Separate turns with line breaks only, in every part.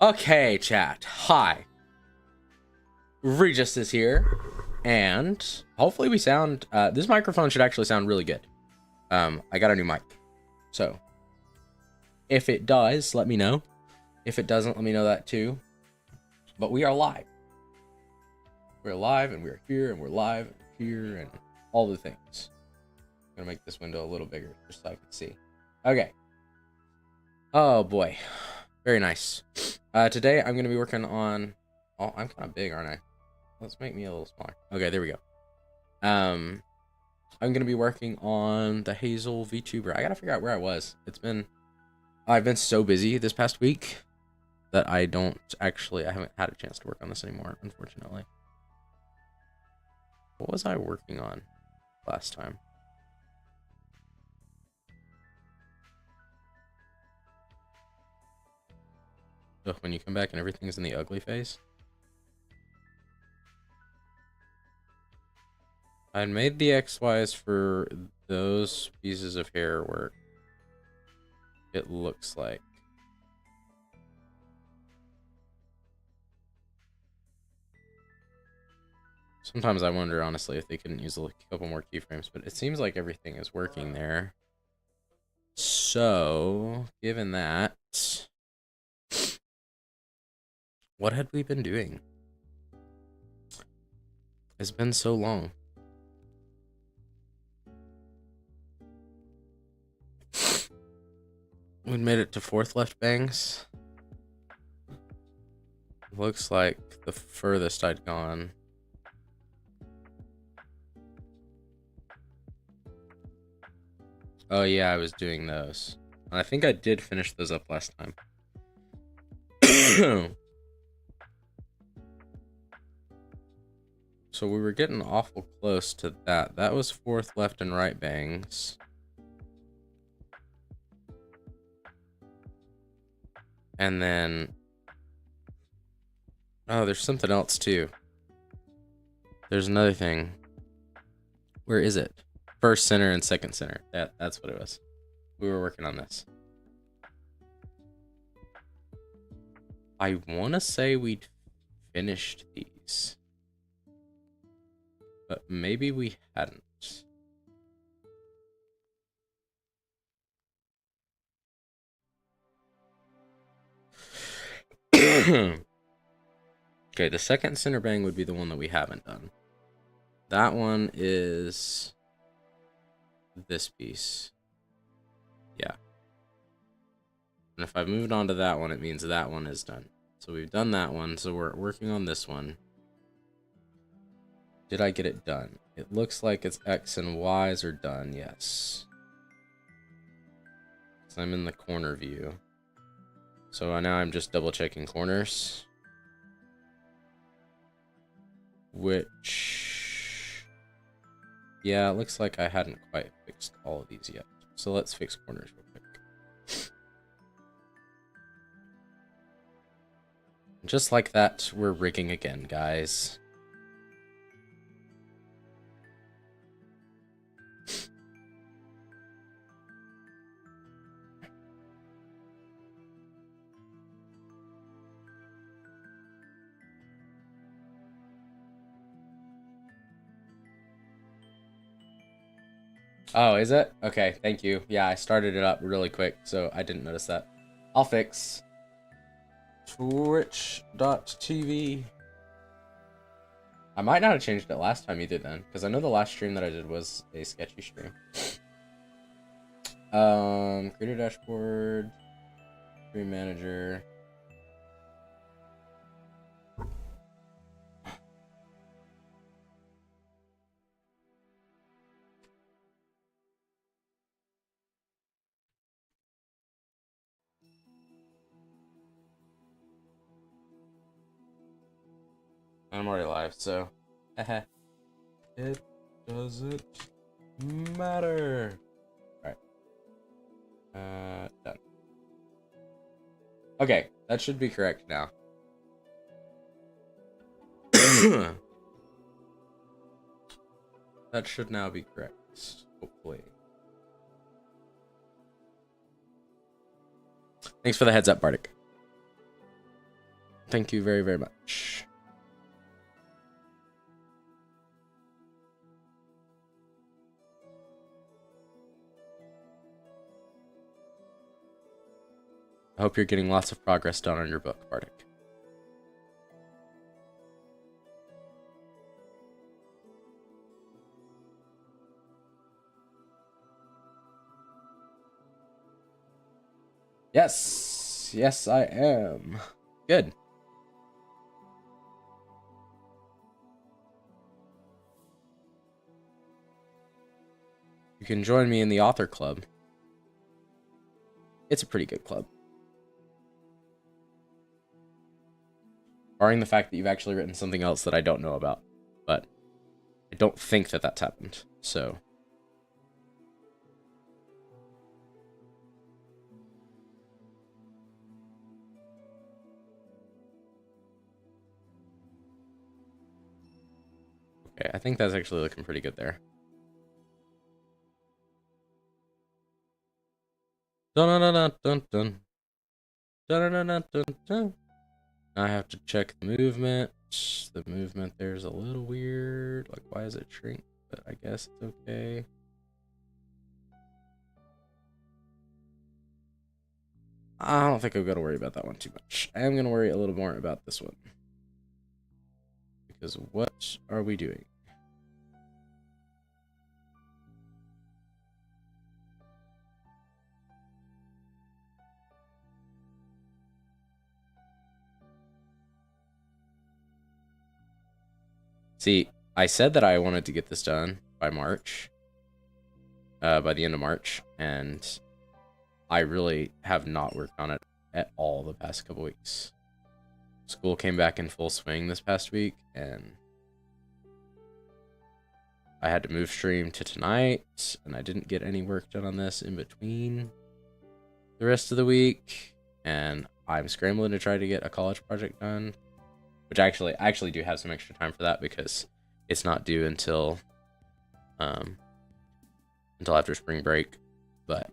Okay, chat. Hi. Regis is here, and hopefully we sound, this microphone should actually sound really good. I got a new mic, so if it does, let me know. If it doesn't, let me know that too. But we are live. We're live, and we're here, and we're live, and here, and all the things. I'm gonna make this window a little bigger, just so I can see. Okay. Oh boy. Very nice. Today I'm gonna be working on, oh, I'm kind of big, aren't I? Let's make me a little smaller. Okay, there we go. I'm gonna be working on the Hazel VTuber. I gotta figure out where I was. I've been so busy this past week that I haven't had a chance to work on this anymore, unfortunately. What was I working on last time? Ugh, when you come back and everything's in the ugly face. I made the XYs for those pieces of hair work. It looks like. Sometimes I wonder, honestly, if they couldn't use a couple more keyframes, but it seems like everything is working there. So, given that, what had we been doing? It's been so long. We made it to 4th left bangs. Looks like the furthest I'd gone. Oh yeah, I was doing those. I think I did finish those up last time. So we were getting awful close to that. That was 4th left and right bangs. And then, oh, there's something else too. There's another thing. Where is it? First center and second center. That's what it was. We were working on this. I want to say we'd finished these, but maybe we hadn't. Okay, the second center bang would be the one that we haven't done. That one is this piece. Yeah. And if I've moved on to that one, it means that one is done. So we've done that one, so we're working on this one. Did I get it done? It looks like its X and Y's are done, yes. So I'm in the corner view. So now I'm just double checking corners. Which, yeah, it looks like I hadn't quite fixed all of these yet. So let's fix corners real quick. Just like that, we're rigging again, guys. Oh, is it? Okay, thank you. Yeah, I started it up really quick, so I didn't notice that. I'll fix. Twitch.tv. I might not have changed it last time either then, because I know the last stream that I did was a sketchy stream. Creator dashboard, stream manager. I'm already live, so it doesn't matter. All right. Done. Okay, that should be correct now. That should now be correct, hopefully. Thanks for the heads up, Bardic. Thank you very, very much. I hope you're getting lots of progress done on your book, Bardic. Yes. Yes, I am. Good. You can join me in the author club. It's a pretty good club. Barring the fact that you've actually written something else that I don't know about. But I don't think that that's happened, so... Okay, I think that's actually looking pretty good there. Dun dun dun dun dun. Dun dun dun dun dun. I have to check the movement. The movement there's a little weird. Like, why is it shrink? But I guess it's okay. I don't think I'm going to worry about that one too much. I am going to worry a little more about this one. Because what are we doing? See, I said that I wanted to get this done by March. By the end of March. And I really have not worked on it at all the past couple weeks. School came back in full swing this past week, and I had to move stream to tonight, and I didn't get any work done on this in between the rest of the week, and I'm scrambling to try to get a college project done, which I actually do have some extra time for that because it's not due until after spring break, but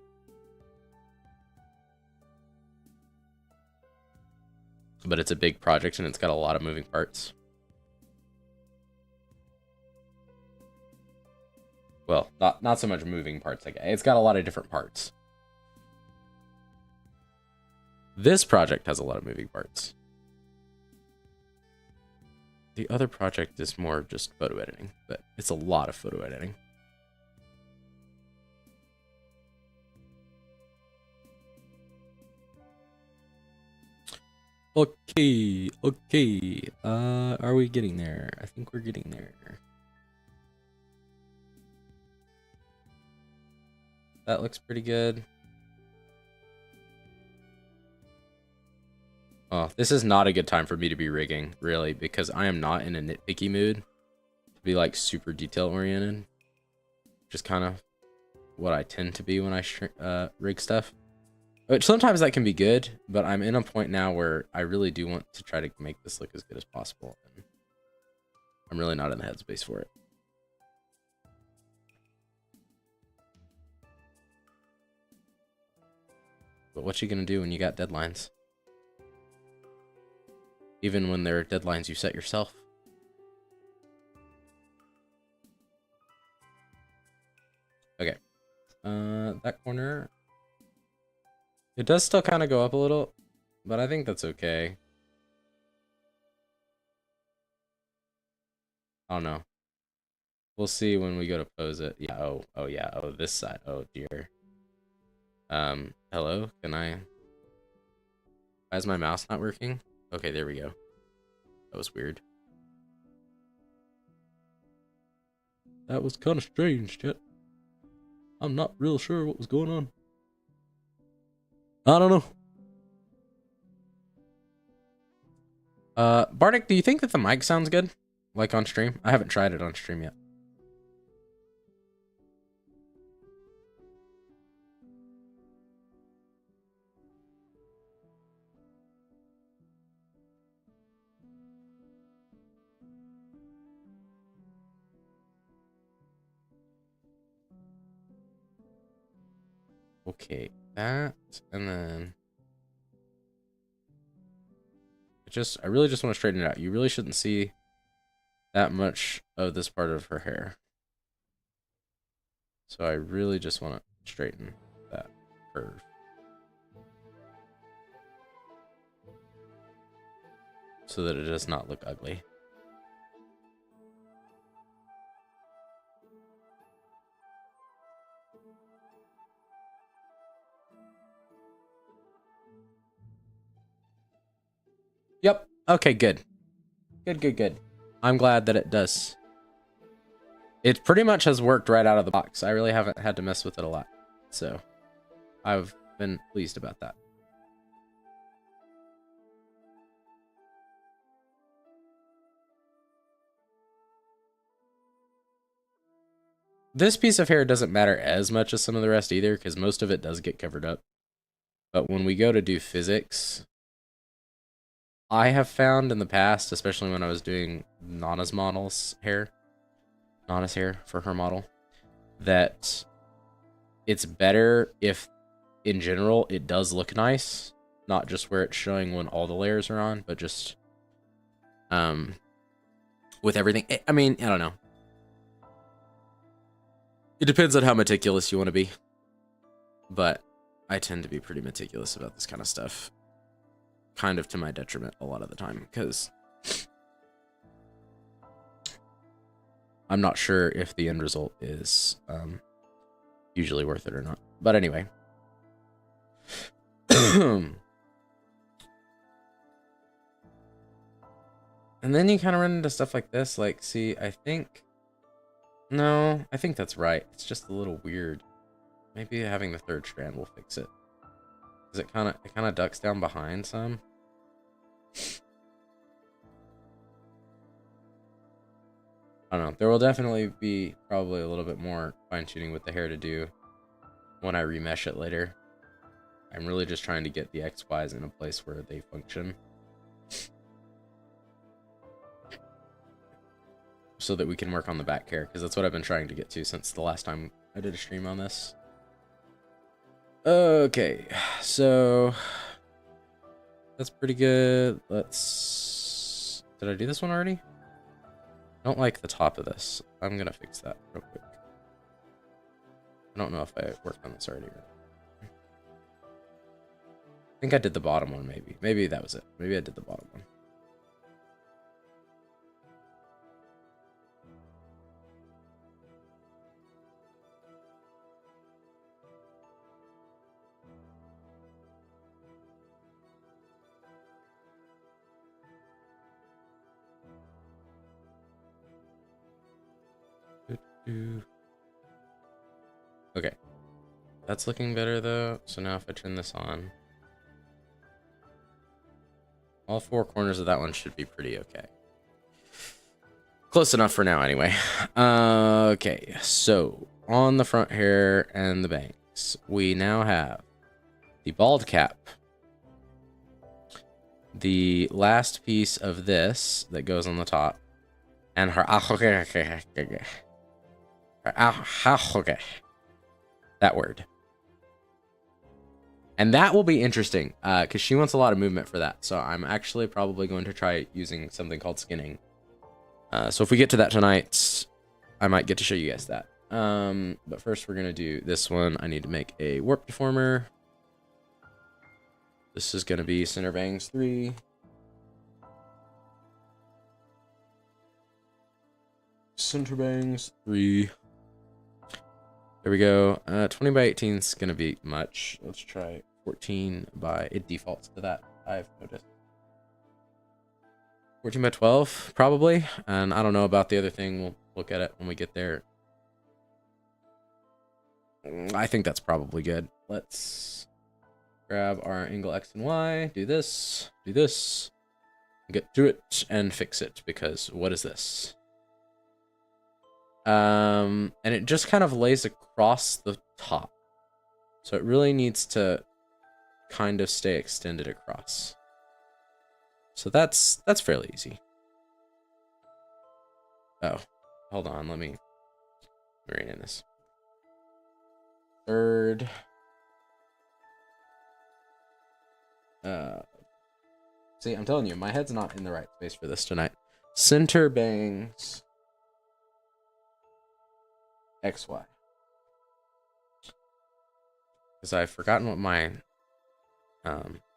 it's a big project and it's got a lot of moving parts. Well, not so much moving parts. Like, it's got a lot of different parts. This project has a lot of moving parts. The other project is more just photo editing, but it's a lot of photo editing. Okay, okay. Are we getting there? I think we're getting there. That looks pretty good. Oh, this is not a good time for me to be rigging, really, because I am not in a nitpicky mood to be like super detail oriented. Just kind of what I tend to be when I rig stuff. But sometimes that can be good, but I'm in a point now where I really do want to try to make this look as good as possible. And I'm really not in the headspace for it. But what you gonna do when you got deadlines? Even when there are deadlines you set yourself. Okay. That corner. It does still kind of go up a little, but I think that's okay. I don't know. We'll see when we go to pose it. Yeah, oh yeah, oh this side. Oh dear. Hello? Why is my mouse not working? Okay, there we go. That was weird. That was kind of strange, chat. I'm not real sure what was going on. I don't know. Bardic, do you think that the mic sounds good? Like on stream? I haven't tried it on stream yet. Okay, that, and then I really just want to straighten it out. You really shouldn't see that much of this part of her hair. So I really just want to straighten that curve. So that it does not look ugly. Yep. Okay, good. Good. I'm glad that it does. It pretty much has worked right out of the box. I really haven't had to mess with it a lot. So I've been pleased about that. This piece of hair doesn't matter as much as some of the rest either, because most of it does get covered up. But when we go to do physics, I have found in the past, especially when I was doing Nana's hair for her model, that it's better if, in general, it does look nice, not just where it's showing when all the layers are on, but just with everything. I mean, I don't know. It depends on how meticulous you want to be, but I tend to be pretty meticulous about this kind of stuff. Kind of to my detriment a lot of the time, because I'm not sure if the end result is usually worth it or not. But anyway. And then you kind of run into stuff like this. Like, see, I think that's right. It's just a little weird. Maybe having the third strand will fix it. Because it kind of ducks down behind some. I don't know. There will definitely be probably a little bit more fine-tuning with the hair to do when I remesh it later. I'm really just trying to get the XYs in a place where they function. So that we can work on the back hair, because that's what I've been trying to get to since the last time I did a stream on this. Okay, so that's pretty good. Did I do this one already? I don't like the top of this. I'm gonna fix that real quick. I don't know if I worked on this already or not. I think I did the bottom one, maybe. Maybe that was it. Maybe I did the bottom one. Okay. That's looking better though. So now if I turn this on, all four corners of that one should be pretty okay. Close enough for now anyway. Okay, so on the front hair and the bangs, we now have the bald cap. The last piece of this that goes on the top, and her that word. And that will be interesting, because she wants a lot of movement for that. So I'm actually probably going to try using something called skinning. So if we get to that tonight, I might get to show you guys that. But first we're going to do this one. I need to make a warp deformer. This is going to be center bangs 3. Center bangs 3. There we go. 20 by 18 is going to be much. Let's try 14 by... It defaults to that, I've noticed. 14 by 12, probably. And I don't know about the other thing. We'll look at it when we get there. I think that's probably good. Let's grab our angle X and Y. Do this. Get to it and fix it, because what is this? And it just kind of lays across the top. So it really needs to kind of stay extended across. So that's fairly easy. Oh, hold on, let me rename this. Third. See, I'm telling you, my head's not in the right space for this tonight. Center bangs XY. Because I've forgotten what my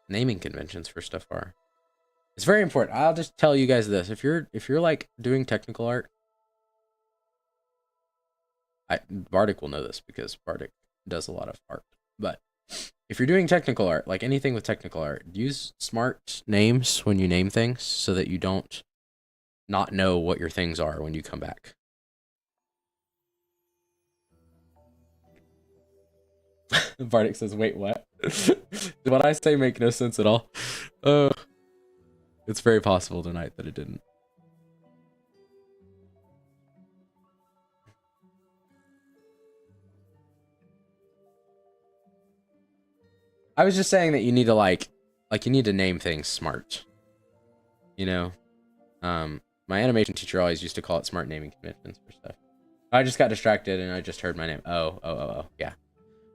naming conventions for stuff are. It's very important. I'll just tell you guys this. If you're like doing technical art, Bardic will know this because Bardic does a lot of art. But if you're doing technical art, like anything with technical art, use smart names when you name things so that you don't not know what your things are when you come back. Bardic says, wait, what? What I say make no sense at all. It's very possible tonight that it didn't. I was just saying that you need to like you need to name things smart. You know? My animation teacher always used to call it smart naming conventions for stuff. I just got distracted and I just heard my name. Oh, yeah.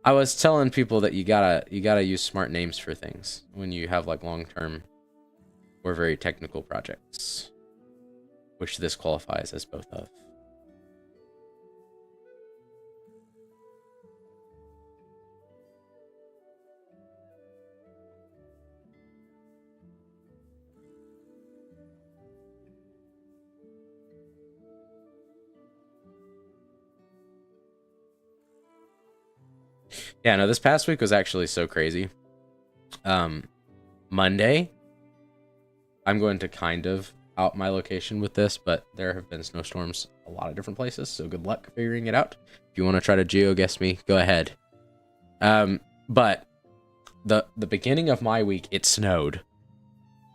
I was telling people that you gotta use smart names for things when you have like long-term or very technical projects, which this qualifies as both of. Yeah, no, this past week was actually so crazy. Monday, I'm going to kind of out my location with this, but there have been snowstorms a lot of different places, so good luck figuring it out. If you want to try to geo-guess me, go ahead. But the beginning of my week, it snowed.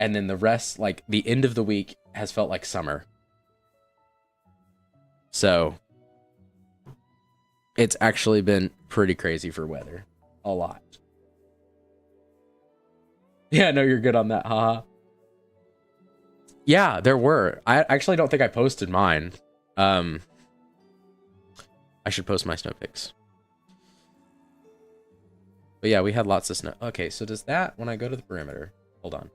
And then the rest, like the end of the week, has felt like summer. So it's actually been pretty crazy for weather. A lot. Yeah, no, you're good on that, haha. Yeah, there were. I actually don't think I posted mine. I should post my snow pics. But yeah, we had lots of snow. Okay, so does that, when I go to the perimeter, hold on.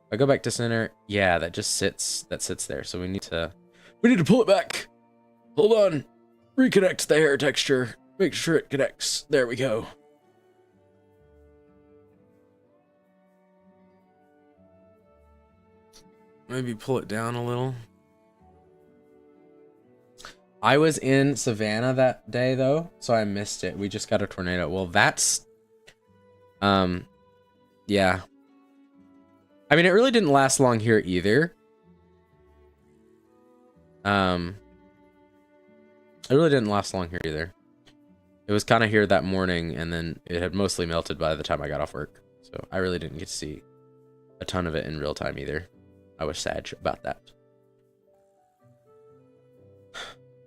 If I go back to center, yeah, that just sits there. So we need to pull it back. Hold on. Reconnect the hair texture. Make sure it connects. There we go. Maybe pull it down a little. I was in Savannah that day though, so I missed it. We just got a tornado. Well, that's yeah. I mean, it really didn't last long here either. It really didn't last long here either. It was kind of here that morning, and then it had mostly melted by the time I got off work. So I really didn't get to see a ton of it in real time either. I was sad about that.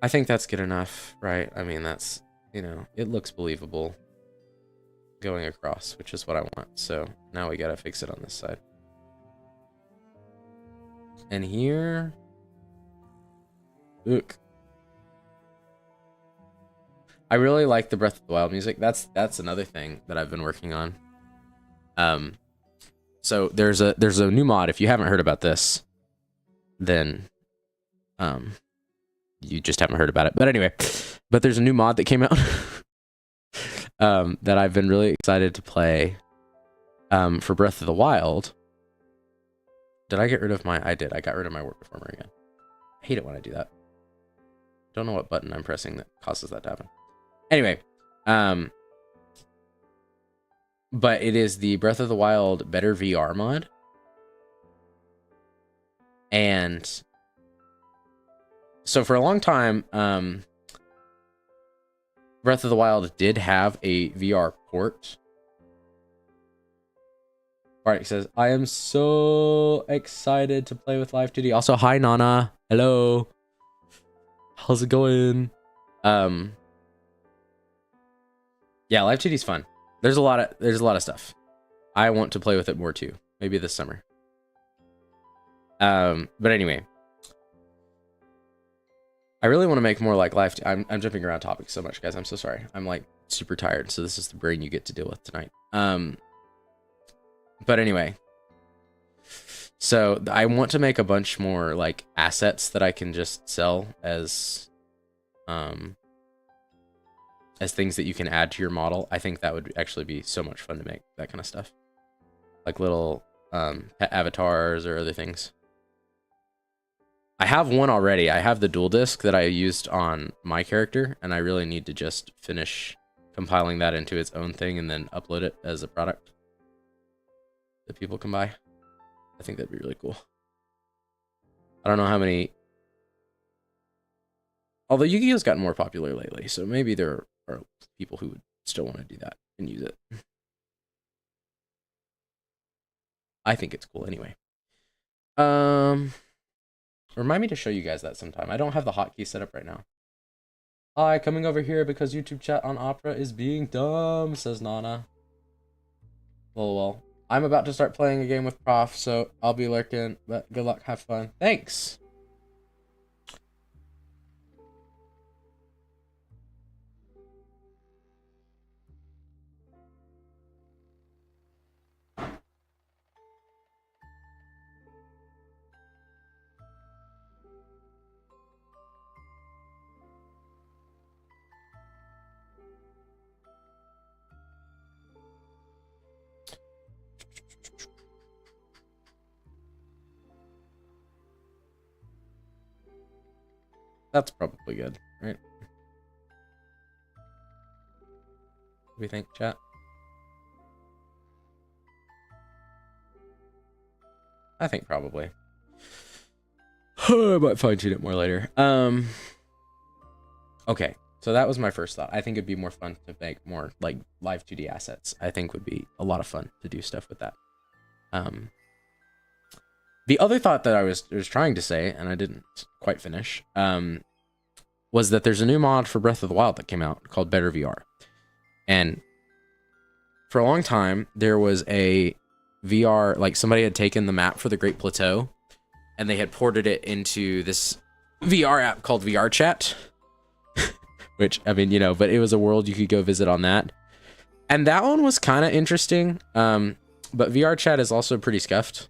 I think that's good enough, right? I mean, that's, you know, it looks believable going across, which is what I want. So now we gotta fix it on this side. And here, look. I really like the Breath of the Wild music. That's another thing that I've been working on. So there's a new mod. If you haven't heard about this, then you just haven't heard about it. But anyway, there's a new mod that came out that I've been really excited to play for Breath of the Wild. Did I get rid of my? I did. I got rid of my work performer again. I hate it when I do that. Don't know what button I'm pressing that causes that to happen. Anyway, but it is the Breath of the Wild Better VR mod. And so for a long time, Breath of the Wild did have a VR port. Bardic says, I am so excited to play with Live 2D. Also, hi, Nana. Hello. How's it going? Yeah, Live 2D is fun. There's a lot of stuff. I want to play with it more too. Maybe this summer. But anyway, I really want to make more like live. I'm jumping around topics so much, guys. I'm so sorry. I'm like super tired. So this is the brain you get to deal with tonight. But anyway, So I want to make a bunch more like assets that I can just sell as things that you can add to your model. I think that would actually be so much fun to make, that kind of stuff. Like little pet avatars or other things. I have one already. I have the dual disc that I used on my character, and I really need to just finish compiling that into its own thing and then upload it as a product that people can buy. I think that'd be really cool. I don't know how many... Although Yu-Gi-Oh's gotten more popular lately, so maybe there are people who would still want to do that and use it. I think it's cool anyway. Remind me to show you guys that sometime. I don't have the hotkey set up right now. Hi, coming over here because YouTube chat on Opera is being dumb, says Nana. Well. I'm about to start playing a game with Prof, so I'll be lurking, but good luck, have fun. Thanks! That's probably good, right? What do we think, chat? I think probably. I might fine-tune it more later. Okay, so that was my first thought. I think it'd be more fun to make more like live 2D assets. I think would be a lot of fun to do stuff with that. The other thought that I was trying to say, and I didn't quite finish, was that there's a new mod for Breath of the Wild that came out called Better VR. And for a long time, there was a VR, like somebody had taken the map for the Great Plateau, and they had ported it into this VR app called VR Chat. Which, I mean, you know, but it was a world you could go visit on that. And that one was kind of interesting. But VR Chat is also pretty scuffed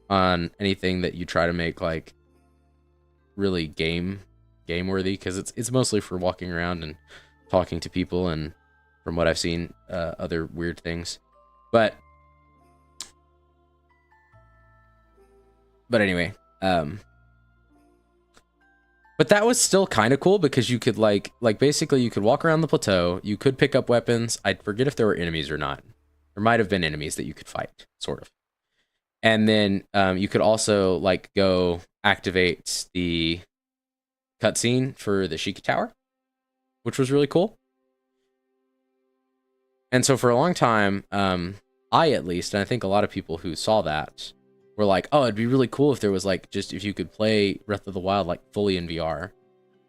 on anything that you try to make like really game worthy, because it's mostly for walking around and talking to people, and from what I've seen, other weird things. But anyway, but that was still kind of cool, because you could like basically you could walk around the plateau, you could pick up weapons. I forget if there were enemies or not. There might have been enemies that you could fight, sort of. And then you could also like go activate the cutscene for the Sheikah Tower, which was really cool. And so for a long time, I at least, and I think a lot of people who saw that were like, oh, it'd be really cool if there was like, just if you could play Breath of the Wild like fully in VR.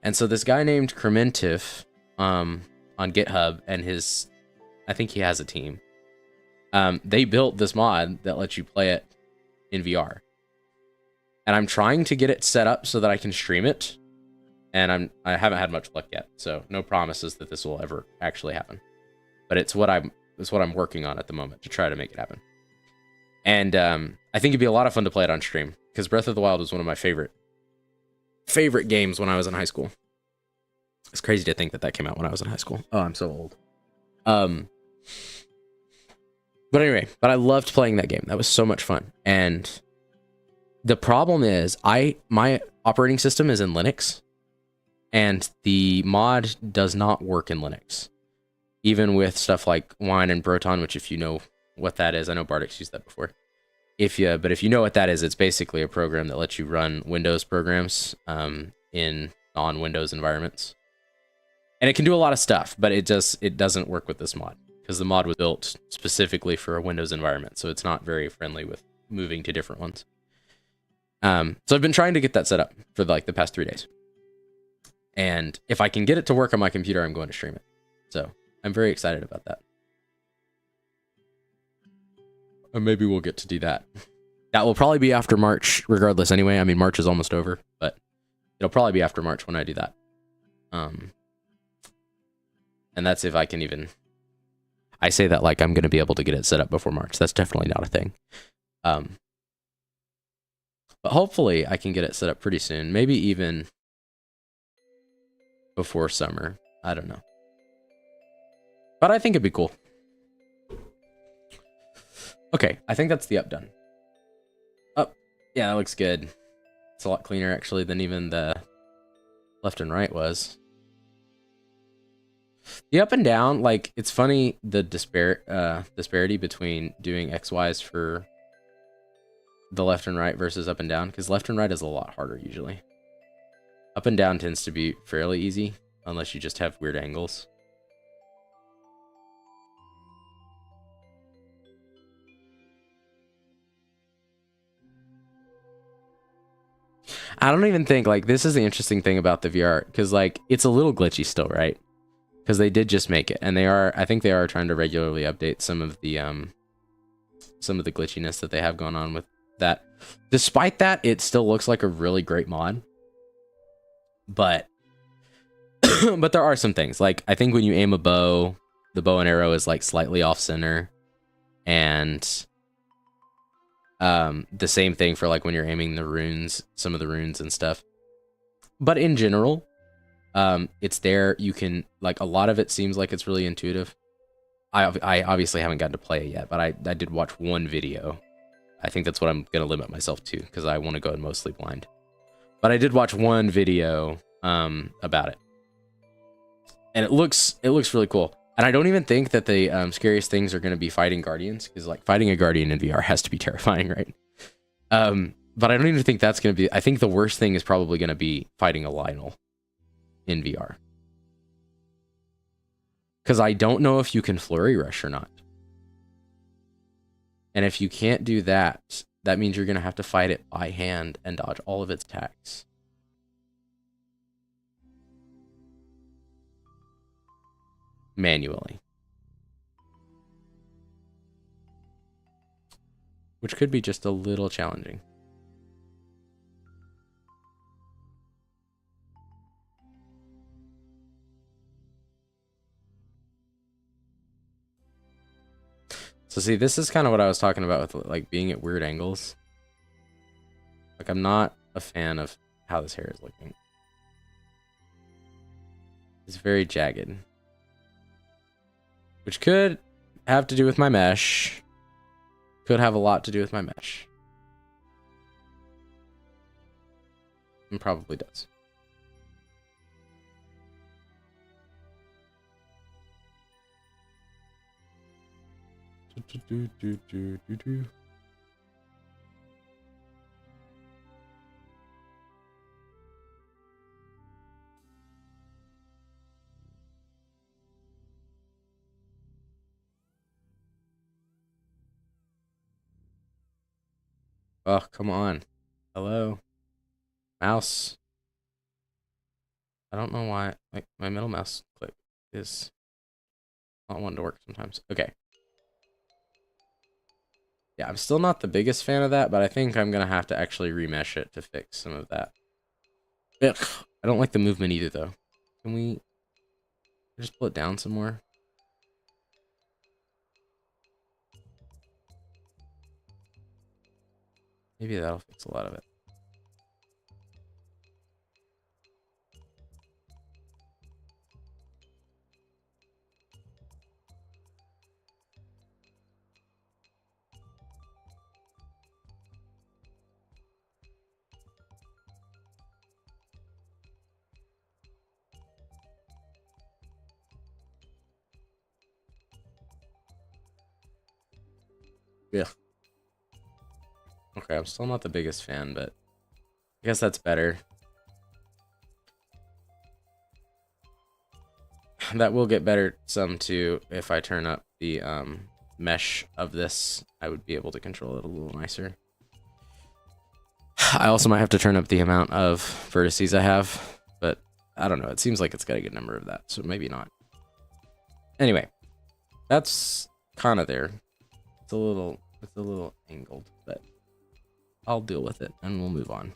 And so this guy named Krementif on GitHub, and I think he has a team. They built this mod that lets you play it in VR. And I'm trying to get it set up so that I can stream it. And I haven't had much luck yet, so no promises that this will ever actually happen. But it's what I'm working on at the moment to try to make it happen. And I think it'd be a lot of fun to play it on stream, because Breath of the Wild was one of my favorite games when I was in high school. It's crazy to think that came out when I was in high school. Oh, I'm so old. But anyway, I loved playing that game. That was so much fun. And the problem is, my operating system is in Linux, and the mod does not work in Linux. Even with stuff like Wine and Broton, which, if you know what that is, I know Bardix used that before. But if you know what that is, it's basically a program that lets you run Windows programs in non-Windows environments. And it can do a lot of stuff, but it doesn't work with this mod, because the mod was built specifically for a Windows environment, so it's not very friendly with moving to different ones. So I've been trying to get that set up for like the past 3 days. And if I can get it to work on my computer, I'm going to stream it. So I'm very excited about that. And maybe we'll get to do that. That will probably be after March, regardless anyway. I mean, March is almost over, but it'll probably be after March when I do that. And that's if I can even... I say that like I'm going to be able to get it set up before March. That's definitely not a thing. But hopefully I can get it set up pretty soon. Maybe even before summer. I don't know. But I think it'd be cool. Okay, I think that's the up done. Up. Yeah, that looks good. It's a lot cleaner actually than even the left and right was. The up and down, like, it's funny the disparity between doing XYs for the left and right versus up and down, because left and right is a lot harder usually. Up and down tends to be fairly easy, unless you just have weird angles. I don't even think, like, this is the interesting thing about the VR, because, like, it's a little glitchy still, right? Because they did just make it, and they are, I think they are trying to regularly update some of the glitchiness that they have going on with that. Despite that, it still looks like a really great mod. But but there are some things, like, I think when you aim a bow, the bow and arrow is like slightly off center, and the same thing for like when you're aiming the runes, some of the runes and stuff. But in general, it's there. You can, like, a lot of it seems like it's really intuitive. I obviously haven't gotten to play it yet, but I did watch one video. I think that's what I'm gonna limit myself to, because I want to go in mostly blind. But I did watch one video about it, and it looks really cool. And I don't even think that the scariest things are going to be fighting guardians, because, like, fighting a guardian in VR has to be terrifying, right? But I don't even think that's going to be. I think the worst thing is probably going to be fighting a Lionel in VR, because I don't know if you can flurry rush or not. And if you can't do that, that means you're going to have to fight it by hand and dodge all of its attacks. Manually. Which could be just a little challenging. So see, this is kind of what I was talking about with, like, being at weird angles. Like, I'm not a fan of how this hair is looking. It's very jagged. Which could have to do with my mesh. Could have a lot to do with my mesh. And probably does. Oh, come on. Hello. Mouse. I don't know why, like, my middle mouse click is not wanting to work sometimes. Okay. Yeah, I'm still not the biggest fan of that, but I think I'm going to have to actually remesh it to fix some of that. Ugh. I don't like the movement either, though. Can we just pull it down some more? Maybe that'll fix a lot of it. Yeah. Okay, I'm still not the biggest fan, but I guess that's better. That will get better some too if I turn up the mesh of this. I would be able to control it a little nicer. I also might have to turn up the amount of vertices I have, but I don't know. It seems like it's got a good number of that, so maybe not. Anyway, that's kind of there. It's a little angled, but I'll deal with it and we'll move on.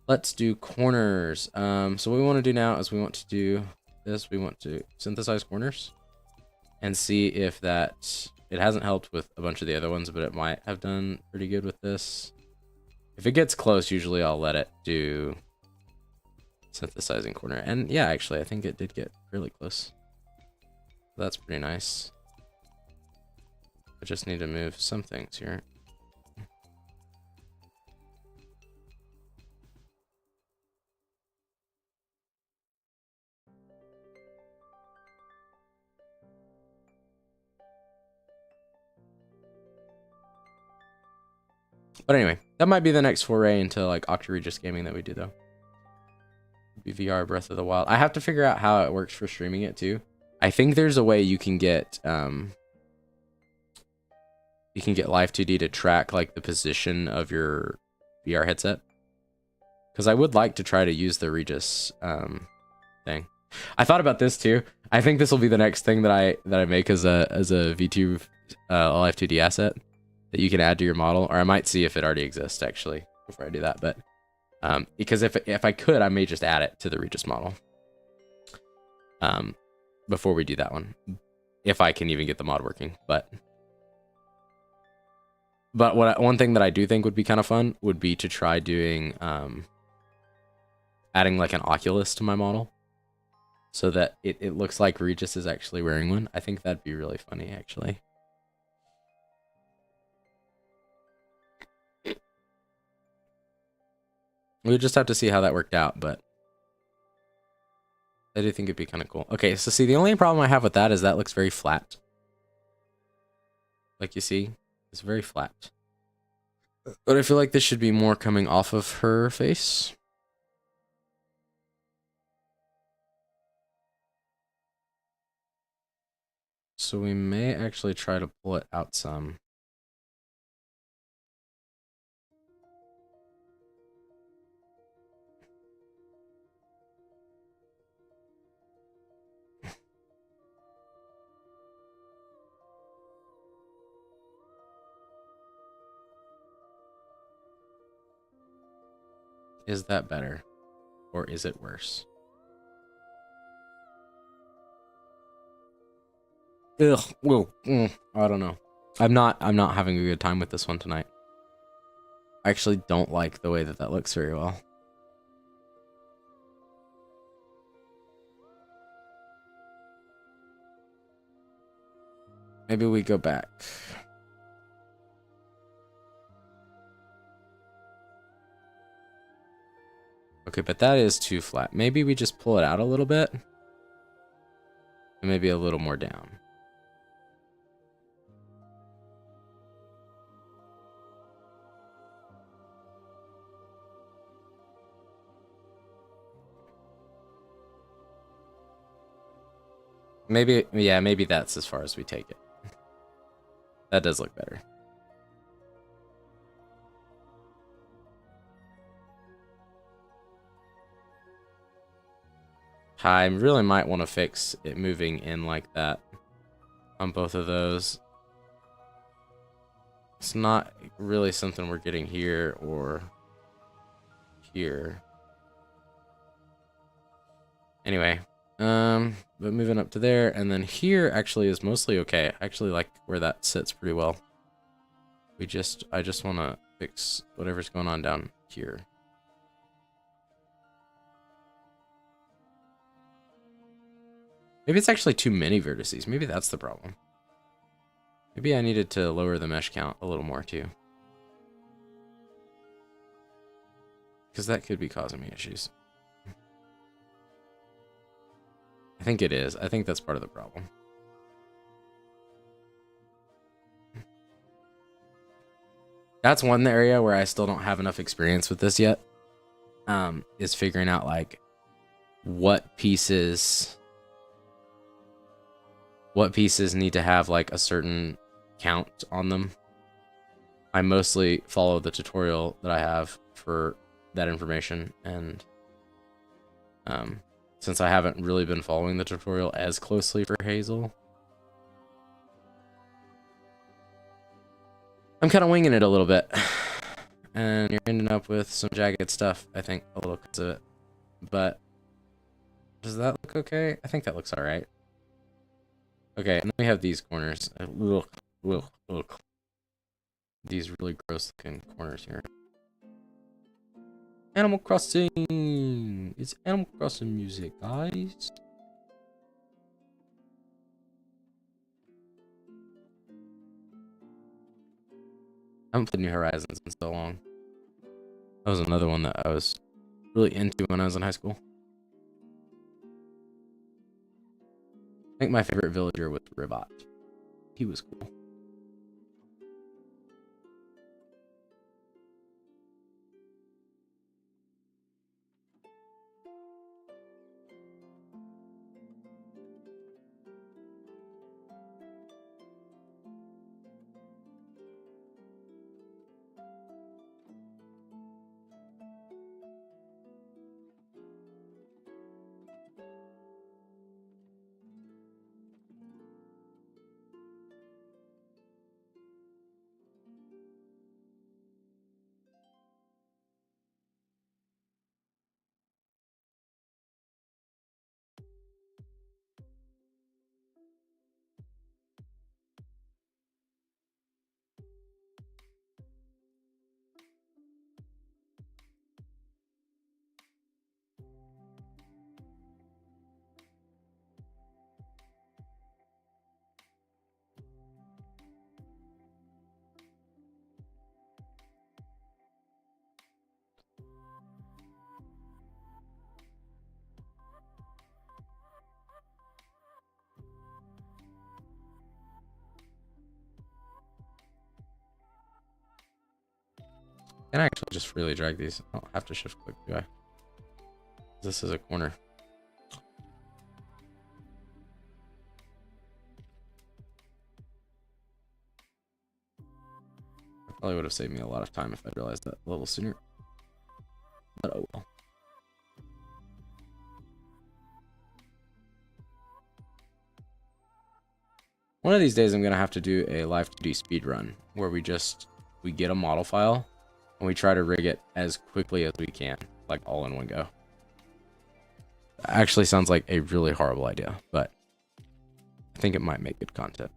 Let's do corners. So what we want to do now is we want to do this. We want to synthesize corners and see if that, it hasn't helped with a bunch of the other ones, but it might have done pretty good with this. If it gets close, usually I'll let it do synthesizing corner. And yeah, actually, I think it did get really close. That's pretty nice. I just need to move some things here. But anyway, that might be the next foray into like Octoreges gaming that we do though. Be VR Breath of the Wild. I have to figure out how it works for streaming it too. I think there's a way you can get Live 2D to track like the position of your VR headset. Because I would like to try to use the Regis thing. I thought about this too. I think this will be the next thing that I make as a V2 Live 2D asset that you can add to your model, or I might see if it already exists actually before I do that. But because if I could, I may just add it to the Regis model before we do that one, if I can even get the mod working. But one thing that I do think would be kind of fun would be to try doing adding like an Oculus to my model, so that it looks like Regis is actually wearing one. I think that'd be really funny, actually. We just have to see how that worked out, but I do think it'd be kind of cool. Okay, so see, the only problem I have with that is that looks very flat. Like you see, it's very flat. But I feel like this should be more coming off of her face. So we may actually try to pull it out some. Is that better? Or is it worse? Ugh, well, I don't know. I'm not having a good time with this one tonight. I actually don't like the way that looks very well. Maybe we go back. Okay, but that is too flat. Maybe we just pull it out a little bit. And maybe a little more down. Maybe, yeah, maybe that's as far as we take it. That does look better. I really might want to fix it moving in like that on both of those. It's not really something we're getting here or here. Anyway, but moving up to there, and then here actually is mostly okay. I actually like where that sits pretty well. I just want to fix whatever's going on down here. Maybe it's actually too many vertices. Maybe that's the problem. Maybe I needed to lower the mesh count a little more too. Because that could be causing me issues. I think it is. I think that's part of the problem. That's one area where I still don't have enough experience with this yet. Is figuring out like what pieces need to have like a certain count on them. I mostly follow the tutorial that I have for that information, and since I haven't really been following the tutorial as closely for Hazel, I'm kind of winging it a little bit, and you're ending up with some jagged stuff, I think, a little because of it. But does that look okay? I think that looks all right. Okay, and then we have these corners. Ugh. These really gross looking corners here. Animal Crossing. It's Animal Crossing music, guys. I haven't played New Horizons in so long. That was another one that I was really into when I was in high school. I think my favorite villager was Ribbot. He was cool. Can I actually just freely drag these? I don't have to shift click, do I? This is a corner. Probably would have saved me a lot of time if I'd realized that a little sooner. But oh well. One of these days I'm gonna have to do a live 2D speed run where we get a model file and we try to rig it as quickly as we can, like all in one go. Actually sounds like a really horrible idea, but I think it might make good content.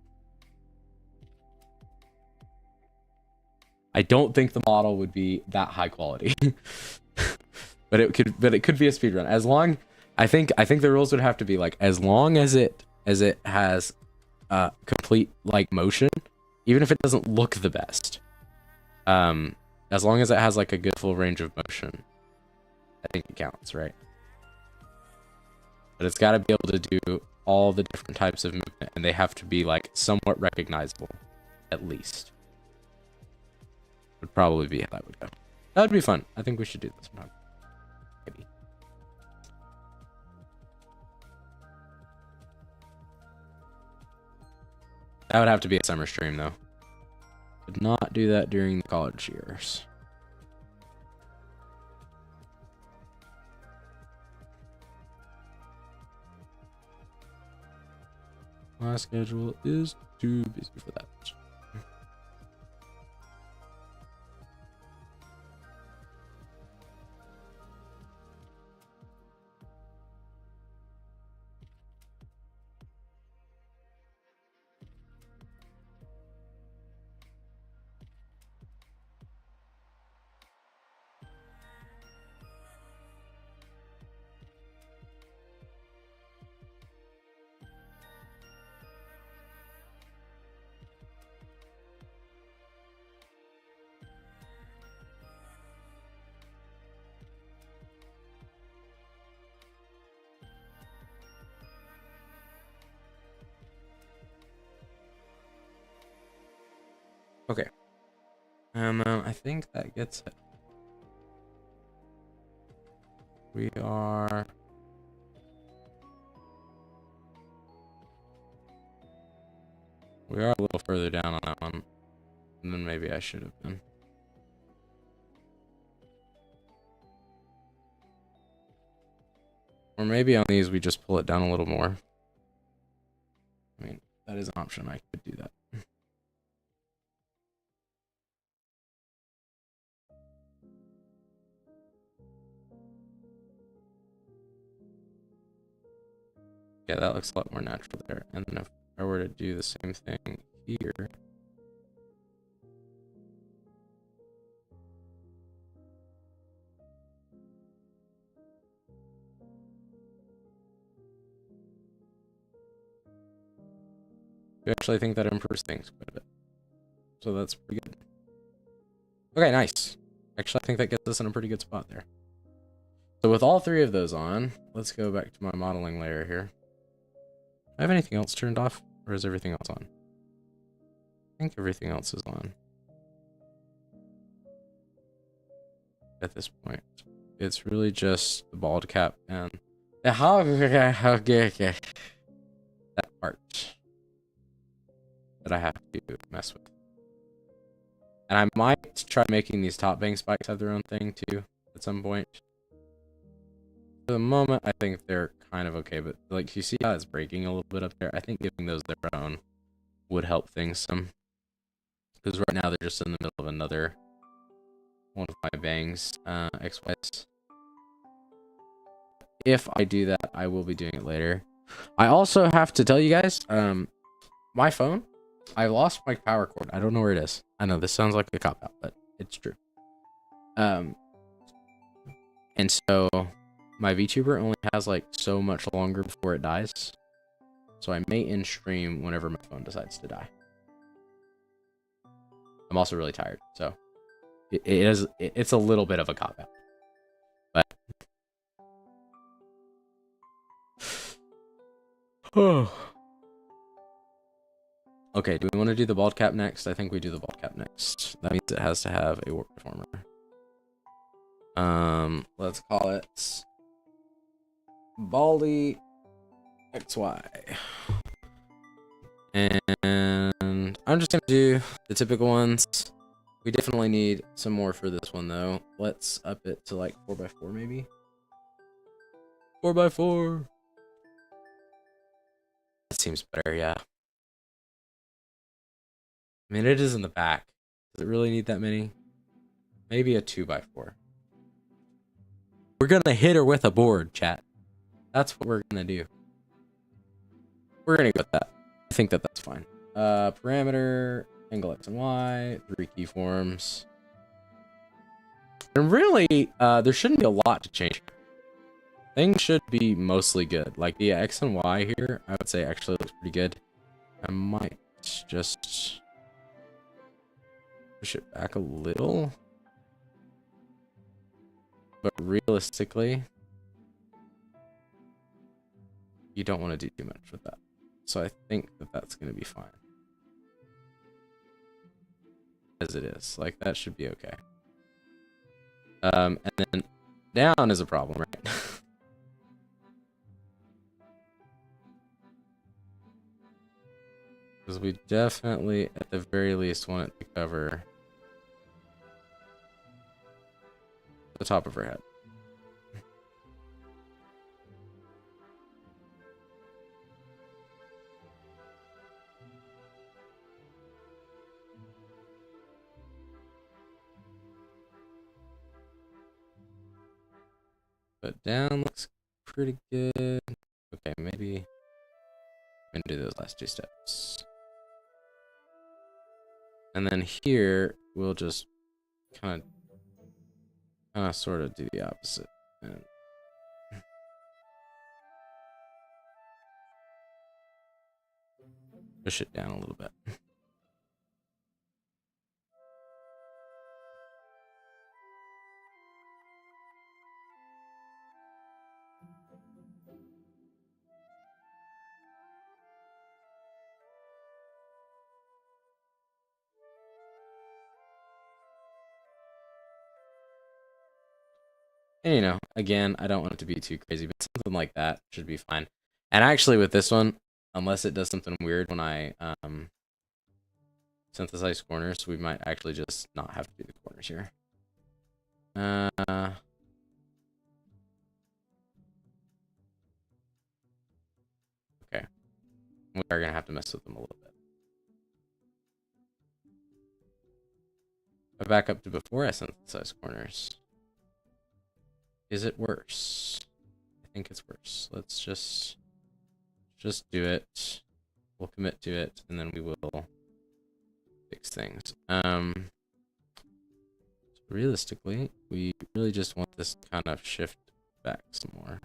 I don't think the model would be that high quality. but it could be a speed run. As long I think the rules would have to be like as long as it has complete like motion, even if it doesn't look the best. As long as it has like a good full range of motion, I think it counts, right? But it's got to be able to do all the different types of movement, and they have to be like somewhat recognizable, at least. Would probably be how that would go. That would be fun. I think we should do this one. Maybe. That would have to be a summer stream, though. Could not do that during the college years. My schedule is too busy for that. Okay. I think that gets it. We are a little further down on that one than maybe I should have been. Or maybe on these we just pull it down a little more. I mean, that is an option. I could do that. Yeah, that looks a lot more natural there. And then if I were to do the same thing here. We actually think that improves things quite a bit. So that's pretty good. Okay, nice. Actually, I think that gets us in a pretty good spot there. So with all three of those on, let's go back to my modeling layer here. Do I have anything else turned off, or is everything else on? I think everything else is on. At this point, it's really just the bald cap and that part that I have to mess with. And I might try making these top bang spikes have their own thing too at some point. For the moment, I think they're kind of okay, but like you see how it's breaking a little bit up there. I think giving those their own would help things some, because right now they're just in the middle of another one of my bangs, XYs. If I do that, I will be doing it later. I also have to tell you guys, my phone, I lost my power cord. I don't know where it is. I know this sounds like a cop out, but it's true. And so my VTuber only has like so much longer before it dies. So I may end stream whenever my phone decides to die. I'm also really tired, so it's a little bit of a cop out. But okay, do we want to do the bald cap next? I think we do the bald cap next. That means it has to have a warp performer. Let's call it Baldy XY. And I'm just gonna do the typical ones. We definitely need some more for this one though. Let's up it to like 4x4 maybe. 4x4. That seems better, yeah. I mean, it is in the back. Does it really need that many? Maybe a 2x4. We're gonna hit her with a board, chat. That's what we're gonna do. We're gonna go with that. I think that that's fine. Parameter, angle X and Y, 3 keyforms. And really, there shouldn't be a lot to change. Things should be mostly good. Like the X and Y here, I would say actually looks pretty good. I might just push it back a little. But realistically, you don't want to do too much with that. So I think that that's going to be fine. As it is. Like, that should be okay. And then down is a problem, right? Because we definitely, at the very least, want it to cover the top of her head. But down looks pretty good. Okay, maybe I'm gonna do those last two steps. And then here we'll just kind of sort of do the opposite and push it down a little bit. And, you know, again, I don't want it to be too crazy, but something like that should be fine. And actually with this one, unless it does something weird when I synthesize corners, we might actually just not have to do the corners here. Okay. We are going to have to mess with them a little bit. If I back up to before I synthesize corners. Is it worse? I think it's worse. Let's just do it. We'll commit to it, and then we will fix things. So realistically, we really just want this to kind of shift back some more.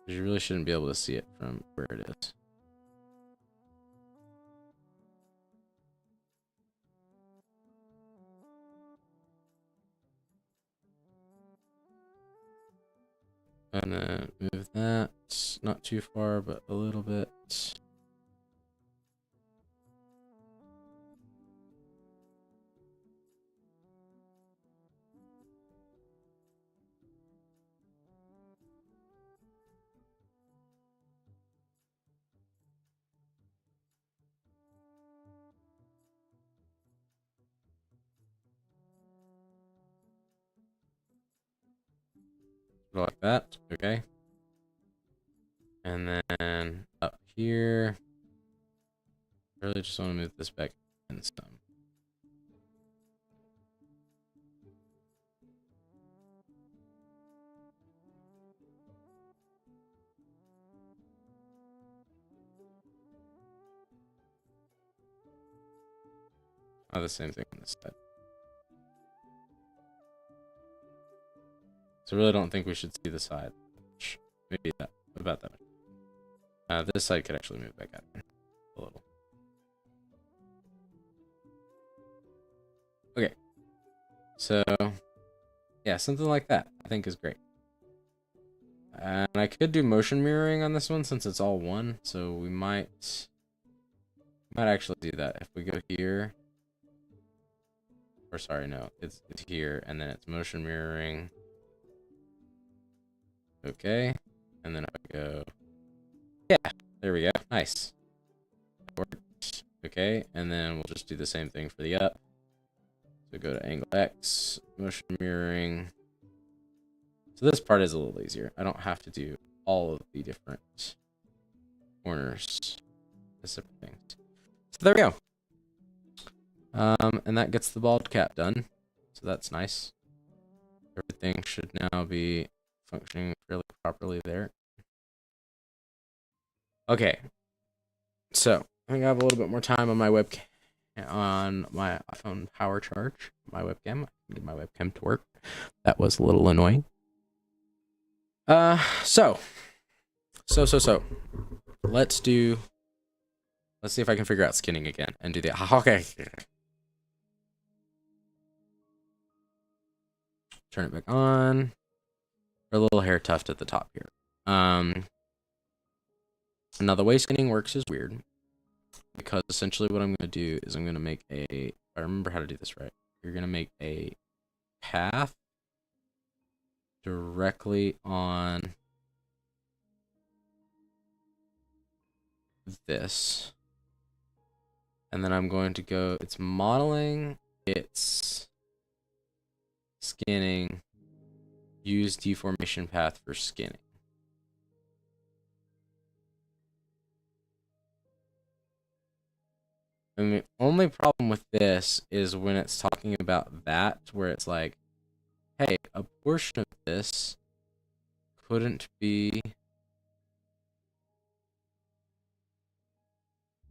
You really shouldn't be able to see it from where it is. And then move that, not too far, but a little bit. Like that, okay. And then up here, really just want to move this back in some. Oh, the same thing on this side. So I really don't think we should see the side. Maybe that, about that. This side could actually move back out a little. Okay. So, yeah, something like that I think is great. And I could do motion mirroring on this one since it's all one. So we might actually do that. If we go here, or sorry, no, it's here, and then it's motion mirroring. Okay, and then if I go, yeah, there we go, nice. Worked. Okay, and then we'll just do the same thing for the up. So go to angle X, motion mirroring. So this part is a little easier. I don't have to do all of the different corners, separate things. So there we go. And that gets the bald cap done. So that's nice. Everything should now be functioning fairly properly there. Okay. So I think I have a little bit more time on my webcam, on my iPhone power charge. My webcam. I can get my webcam to work. That was a little annoying. So. Let's see if I can figure out skinning again and do the okay. Turn it back on. A little hair tuft at the top here. Now the way skinning works is weird because essentially what I'm going to do is I'm going to make a, if I remember how to do this right, you're going to make a path directly on this. And then I'm going to go, it's modeling, it's skinning, use deformation path for skinning. And the only problem with this is when it's talking about that, where it's like, hey, a portion of this couldn't be...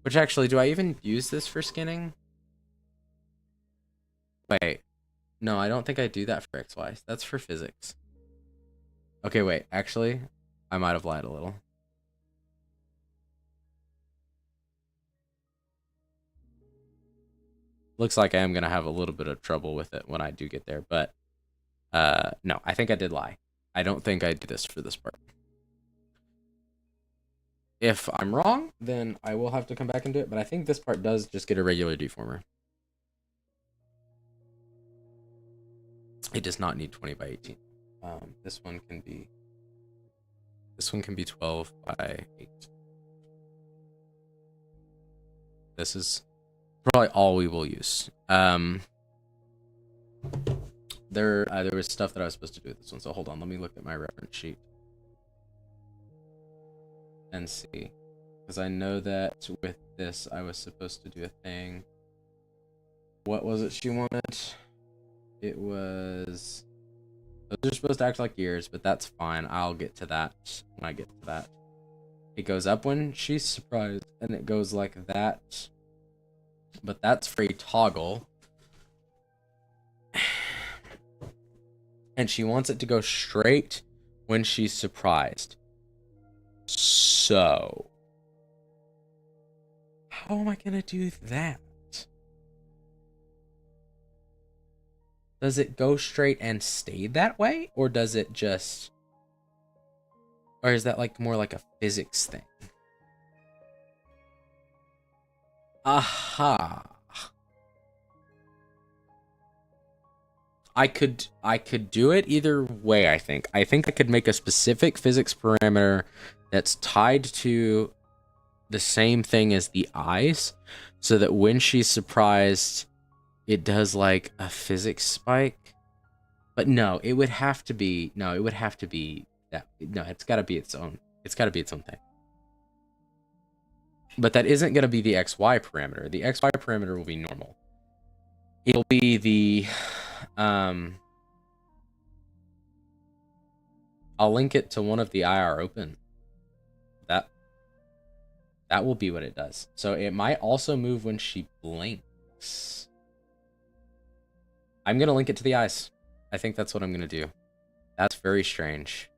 Which actually, do I even use this for skinning? Wait. No, I don't think I do that for XY. That's for physics. Okay, wait. Actually, I might have lied a little. Looks like I am going to have a little bit of trouble with it when I do get there, but no, I think I did lie. I don't think I do this for this part. If I'm wrong, then I will have to come back and do it, but I think this part does just get a regular deformer. It does not need 20 by 18. This one can be 12 by 8. This is probably all we will use. There was stuff that I was supposed to do with this one, so hold on, let me look at my reference sheet and see, because I know that with this I was supposed to do a thing. What was it she wanted? It was, those are supposed to act like ears, but that's fine. I'll get to that when I get to that. It goes up when she's surprised, and it goes like that. But that's for a toggle. And she wants it to go straight when she's surprised. So, how am I gonna do that? Does it go straight and stay that way? Or does it just... Or is that like more like a physics thing? Aha. I could do it either way, I think. I think I could make a specific physics parameter that's tied to the same thing as the eyes, so that when she's surprised, it does like a physics spike. But no, it would have to be that. No, it's gotta be its own. It's gotta be its own thing. But that isn't gonna be the XY parameter. The XY parameter will be normal. It'll be the I'll link it to one of the IR open. That will be what it does. So it might also move when she blinks. I'm going to link it to the eyes. I think that's what I'm going to do. That's very strange.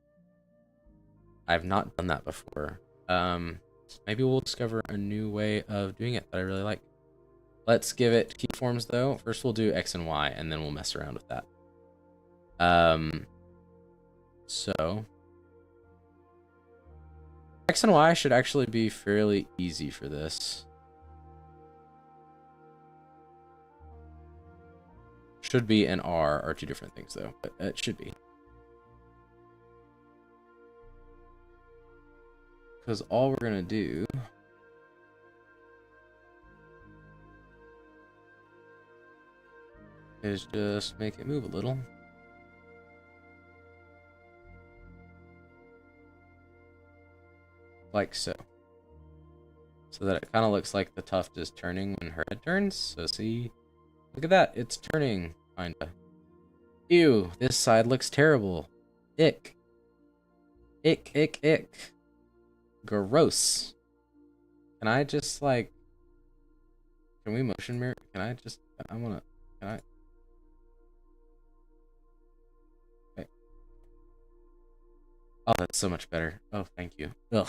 I've not done that before. Maybe we'll discover a new way of doing it that I really like. Let's give it keyforms though. First we'll do X and Y and then we'll mess around with that. So X and Y should actually be fairly easy for this. Should be and are two different things though, but it should be. Because all we're gonna do is just make it move a little. Like so. So that it kind of looks like the tuft is turning when her head turns. So see, look at that, it's turning, kinda. Ew, this side looks terrible. Ick. Ick, ick, ick. Gross. Can I just like, can we motion mirror? Can I just, I wanna, can I? Okay. Oh, that's so much better. Oh, thank you. Ugh.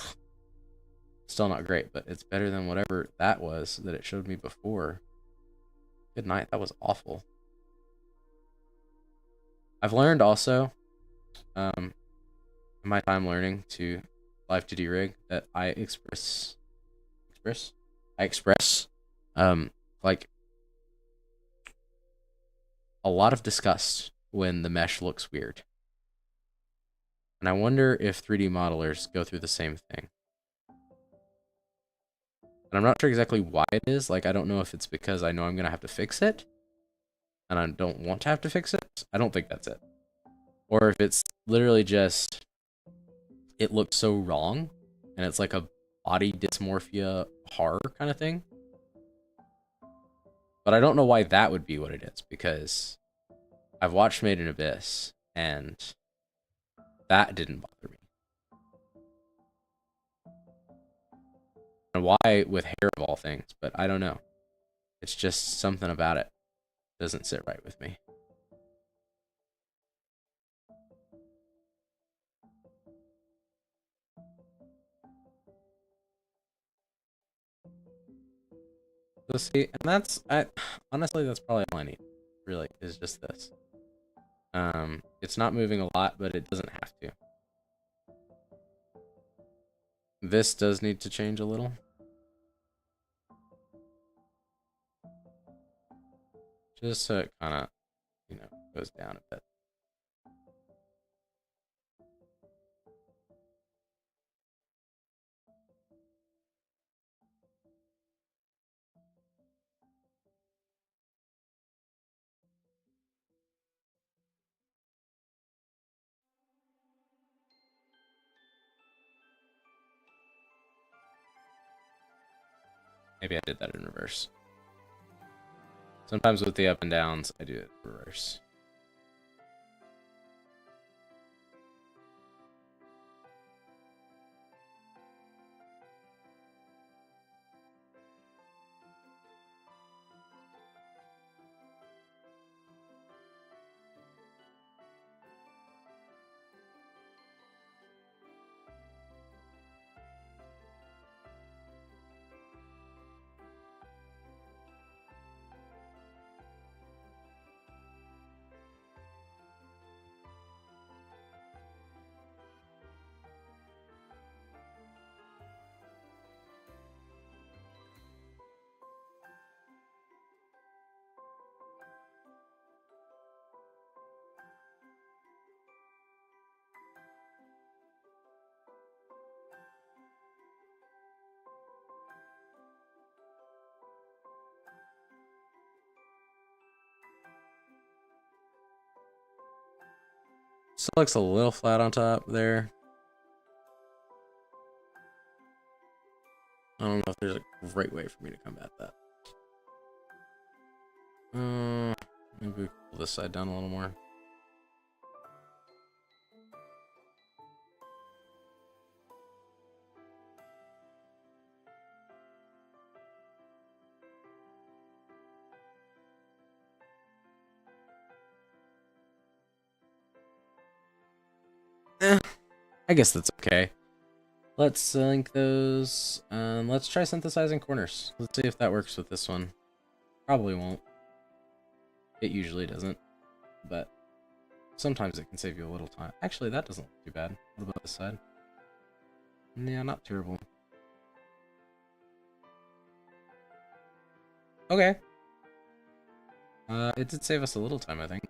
Still not great, but it's better than whatever that was that it showed me before. Good night, that was awful. I've learned also, in my time learning to live 2D rig, that I express, like a lot of disgust when the mesh looks weird. And I wonder if 3D modelers go through the same thing. And I'm not sure exactly why it is. Like, I don't know if it's because I know I'm going to have to fix it, and I don't want to have to fix it. I don't think that's it. Or if it's literally just, it looks so wrong, and it's like a body dysmorphia horror kind of thing. But I don't know why that would be what it is, because I've watched Made in Abyss, and that didn't bother me. And why with hair of all things, but I don't know. It's just something about it doesn't sit right with me. Let's see, and that's, honestly, that's probably all I need, really, is just this. It's not moving a lot, but it doesn't have to. This does need to change a little. Just so it kind of, you know, goes down a bit. Maybe I did that in reverse. Sometimes with the up and downs, I do it in reverse. Looks a little flat on top there. I don't know if there's a great way for me to combat that. Maybe we pull this side down a little more. I guess that's okay. Let's link those. Let's try synthesizing corners. Let's see if that works with this one. Probably won't. It usually doesn't, but sometimes it can save you a little time. Actually, that doesn't look too bad. What about this side? Yeah, not terrible. Okay. It did save us a little time, I think.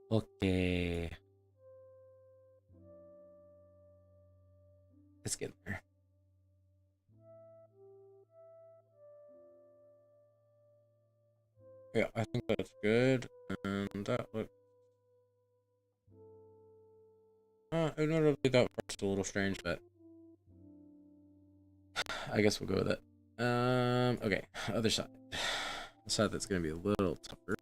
Okay. Let's get there. Yeah, I think that's good. And that looks... admittedly, that part's a little strange, but... I guess we'll go with it. Okay, other side. The side that's going to be a little tougher.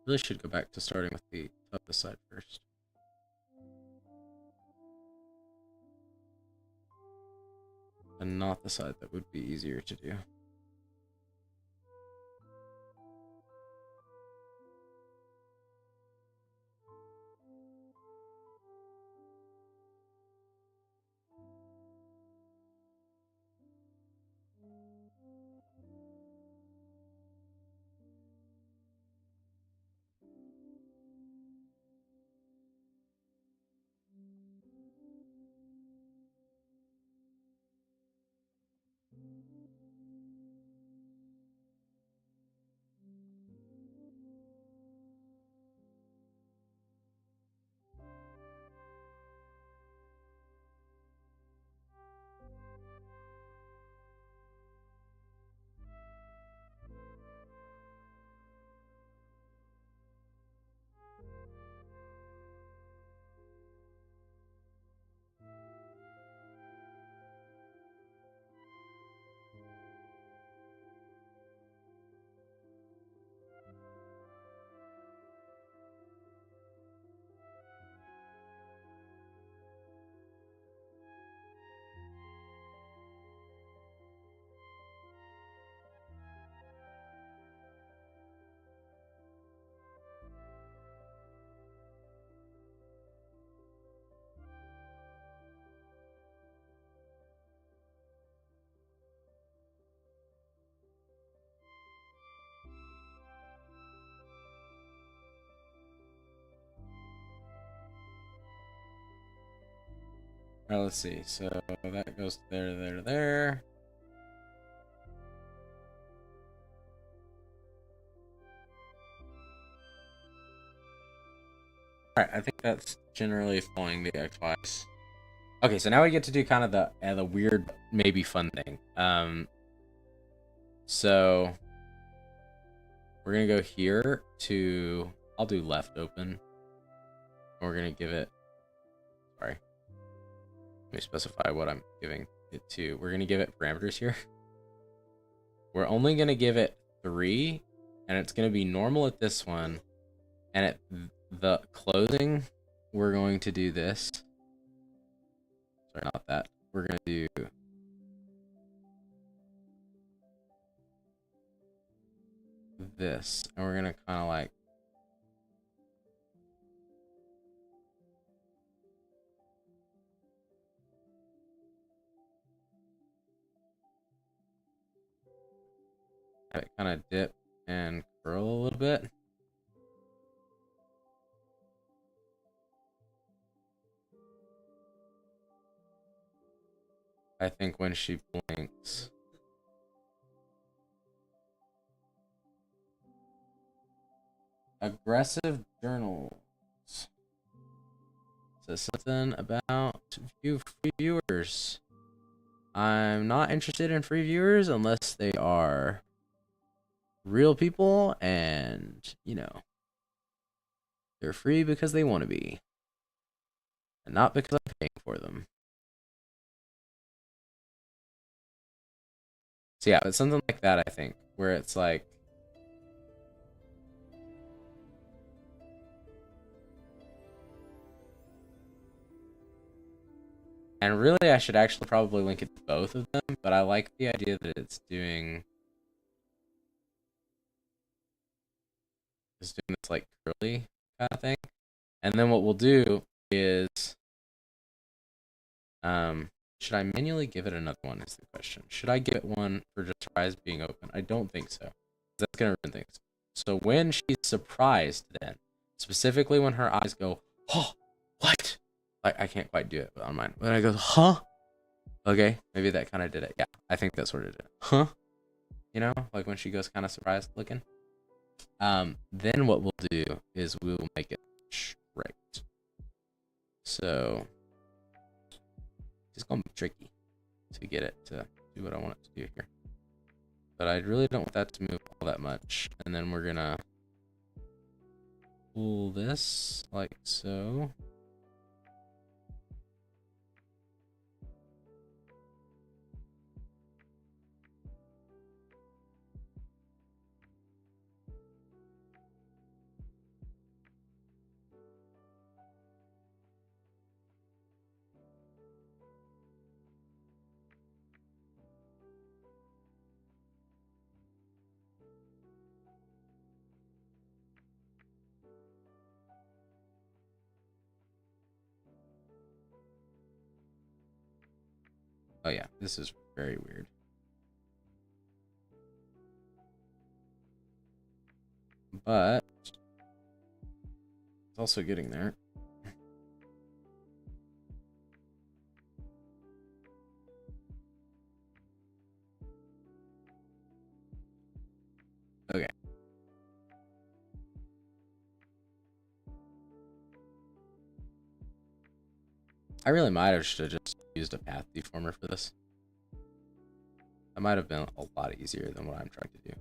Really should go back to starting with the toughest side first. And not the side that would be easier to do. Alright, let's see. So that goes there, there, there. Alright, I think that's generally following the X-Y's. Okay, so now we get to do kind of the weird, maybe fun thing. So we're gonna go here to... I'll do left open. We're gonna give it... Sorry. Let me specify what I'm giving it to. We're gonna give it parameters here. We're only going to give it 3, and it's going to be normal at this one. And at the closing, we're going to do this. Sorry, not that. We're going to do this. And we're going to kind of like have it kind of dip and curl a little bit. I think when she blinks. Aggressive journals. Says something about free viewers. I'm not interested in free viewers unless they are real people and, you know, they're free because they want to be. And not because I'm paying for them. So yeah, it's something like that, I think, where it's like, and really I should actually probably link it to both of them, but I like the idea that it's doing this like curly kind of thing. And then what we'll do is, should I manually give it another one is the question. Should I give it one for just her eyes being open? I don't think so. That's gonna ruin things. So when she's surprised, then specifically when her eyes go, oh, what? Like I can't quite do it on mine. When I go, huh? Okay, maybe that kind of did it. Yeah, I think that's what it did. Huh? You know, like when she goes kind of surprised looking. Then what we'll do is we'll make it straight. So it's gonna be tricky to get it to do what I want it to do here. But I really don't want that to move all that much. And then we're gonna pull this like so. Oh yeah, this is very weird. But it's also getting there. Okay. I really might have should have just used a path deformer for this. That might have been a lot easier than what I'm trying to do.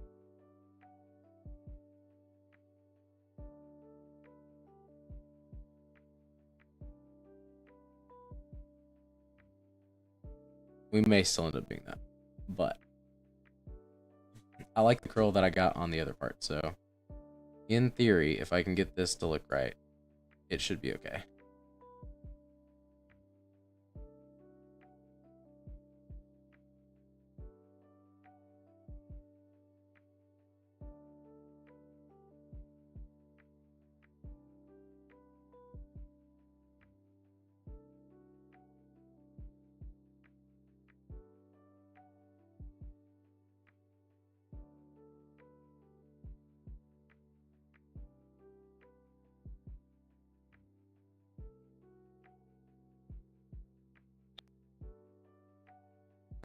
We may still end up doing that, but I like the curl that I got on the other part. So in theory, if I can get this to look right, it should be okay.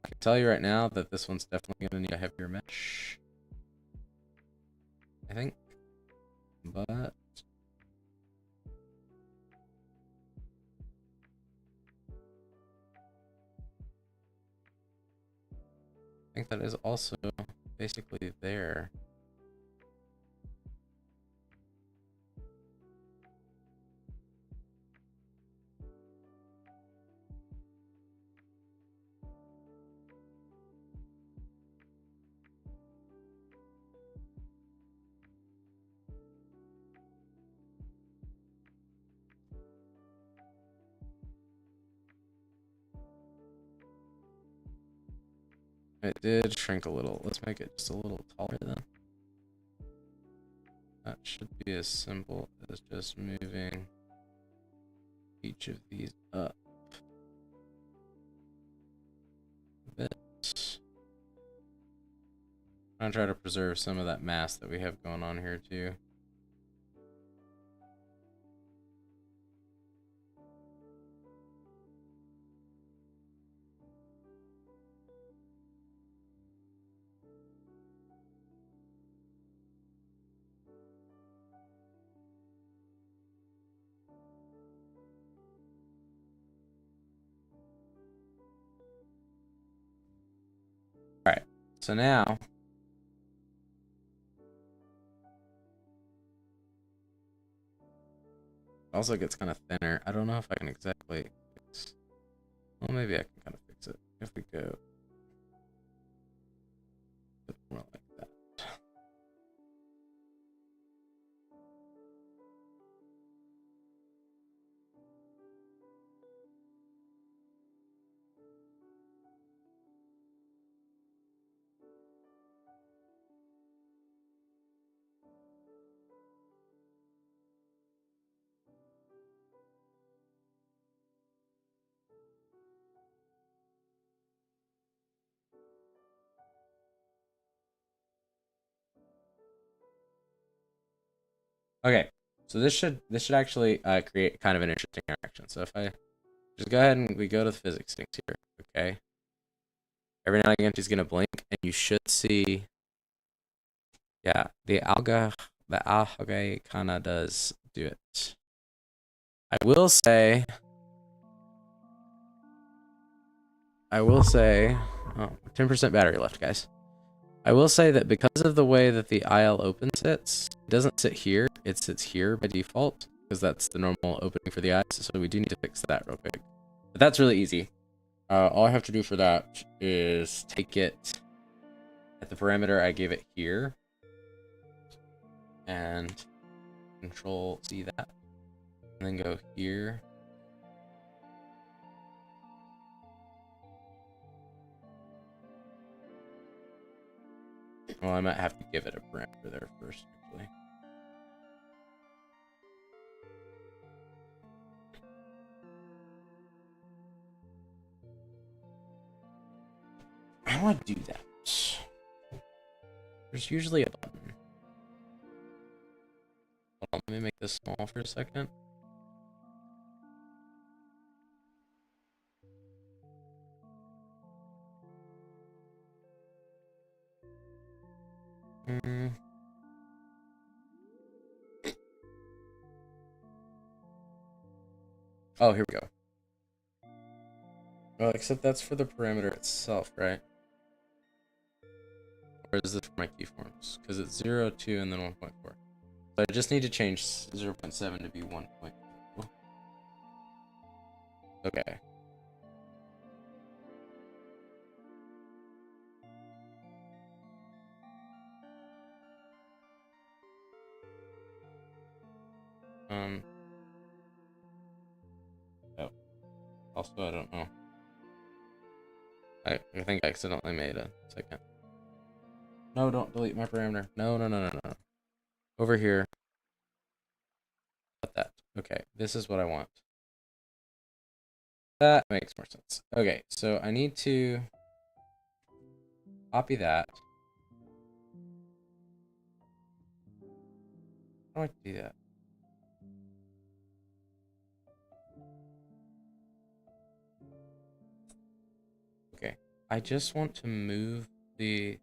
I can tell you right now that this one's definitely going to need a heavier mesh, I think, but I think that is also basically there. It did shrink a little. Let's make it just a little taller then. That should be as simple as just moving each of these up a bit. I'm gonna try to preserve some of that mass that we have going on here too. All right, so now also gets kind of thinner. I don't know if I can exactly fix. Well, maybe I can kind of fix it if we go a bit more like that. Okay, so this should actually create kind of an interesting interaction. So if I just go ahead and we go to the physics things here, okay? Every now and again she's gonna blink, and you should see, yeah, the algae kind of does do it. I will say, oh, 10% battery left, guys. I will say that because of the way that the IL open sits, it doesn't sit here, it sits here by default, because that's the normal opening for the eyes, so we do need to fix that real quick. But that's really easy. All I have to do for that is take it at the parameter I gave it here, and Control C that, and then go here. Well, I might have to give it a parameter there first, actually. How do I do that? There's usually a button. Hold on, let me make this small for a second. Oh, here we go. Well, except that's for the parameter itself, right? Or is this for my keyforms? Because it's 0, 2, and then 1.4. So I just need to change 0.7 to be 1.2. Okay. Oh. Also, I don't know. I think I accidentally made a second. No, don't delete my parameter. No. Over here. Got that. Okay, this is what I want. That makes more sense. Okay, so I need to copy that. How do I do that? Okay, I just want to move the...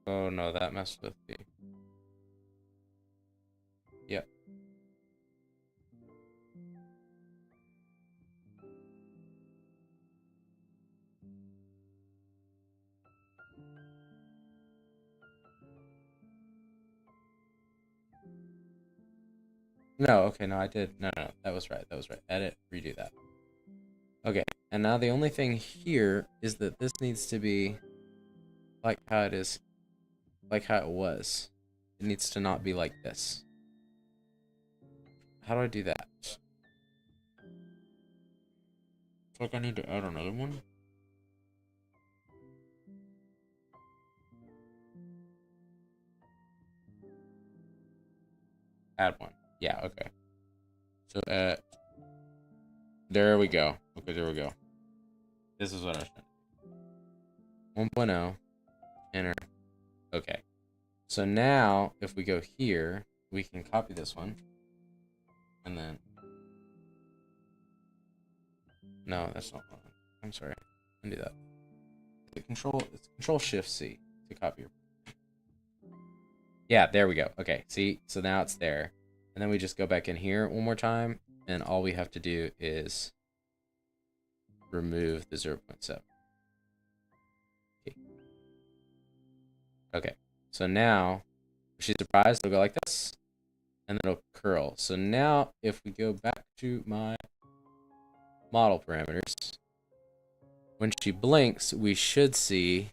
Oh no, that messed with the... Yep. No, okay, no, I did. No, that was right. Edit, redo that. Okay, and now the only thing here is that this needs to be like how it is, like how it was. It needs to not be like this. How do I do that? It's like I need to add another one. Add one. Yeah, okay. So there we go. Okay, there we go. This is what I was trying to do. 1.0, enter. Okay. So now if we go here, we can copy this one. And then no, that's not one. I'm sorry. Undo that. It's control shift C to copy your. Yeah, there we go. Okay, see? So now it's there. And then we just go back in here one more time, and all we have to do is remove the 0.7. Okay. Okay. So now, if she's surprised, it'll go like this, and then it'll curl. So now, if we go back to my model parameters, when she blinks, we should see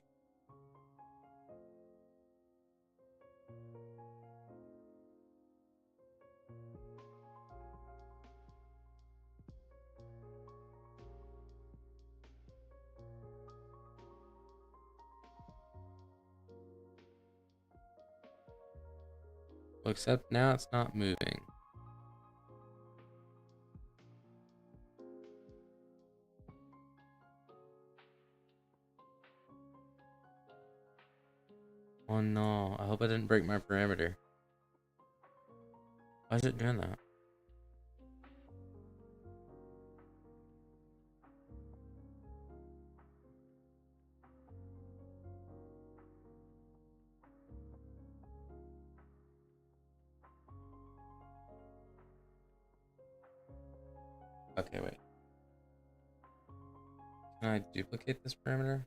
well, except now it's not moving. Oh no, I hope I didn't break my parameter. Why is it doing that? Okay, wait. Can I duplicate this parameter?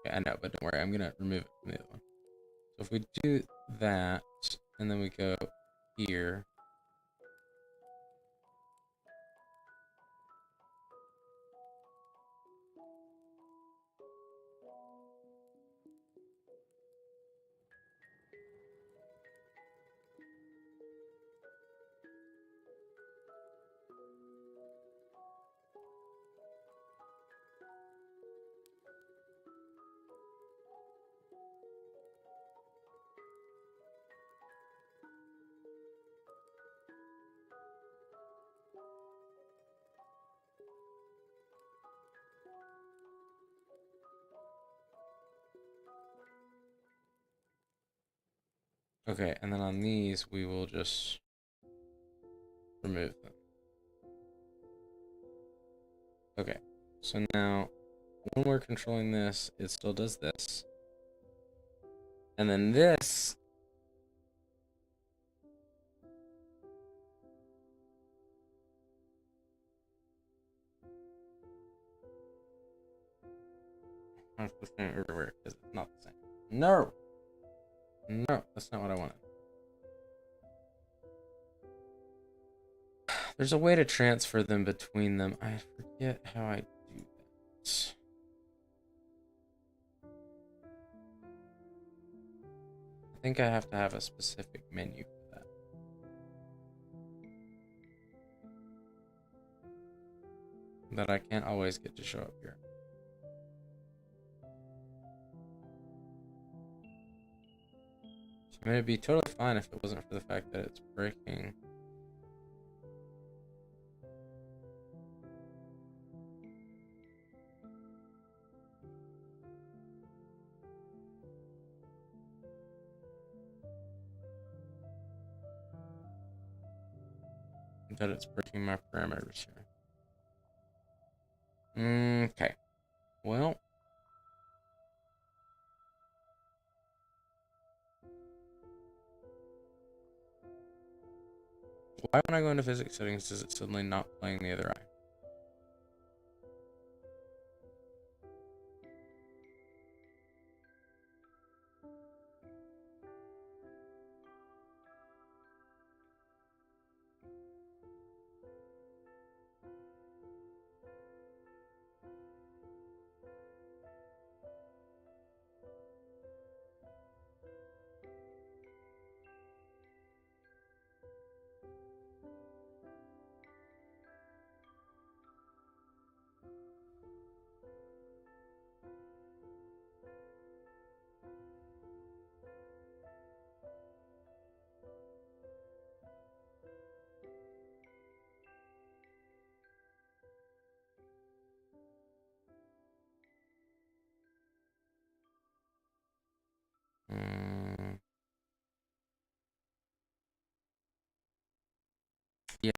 Okay, I know, but don't worry, I'm gonna remove it from the other one. So if we do that, and then we go here, okay, and then on these, we will just remove them. Okay, so now when we're controlling this, it still does this. And then this, I'm supposed to everywhere because it's not the same. No! No, that's not what I wanted. There's a way to transfer them between them. I forget how I do that. I think I have to have a specific menu for that. That I can't always get to show up here. I mean, it'd be totally fine if it wasn't for the fact that it's breaking. That it's breaking my parameters here. Okay. Well. Why when I go into physics settings does it suddenly not playing the other eye?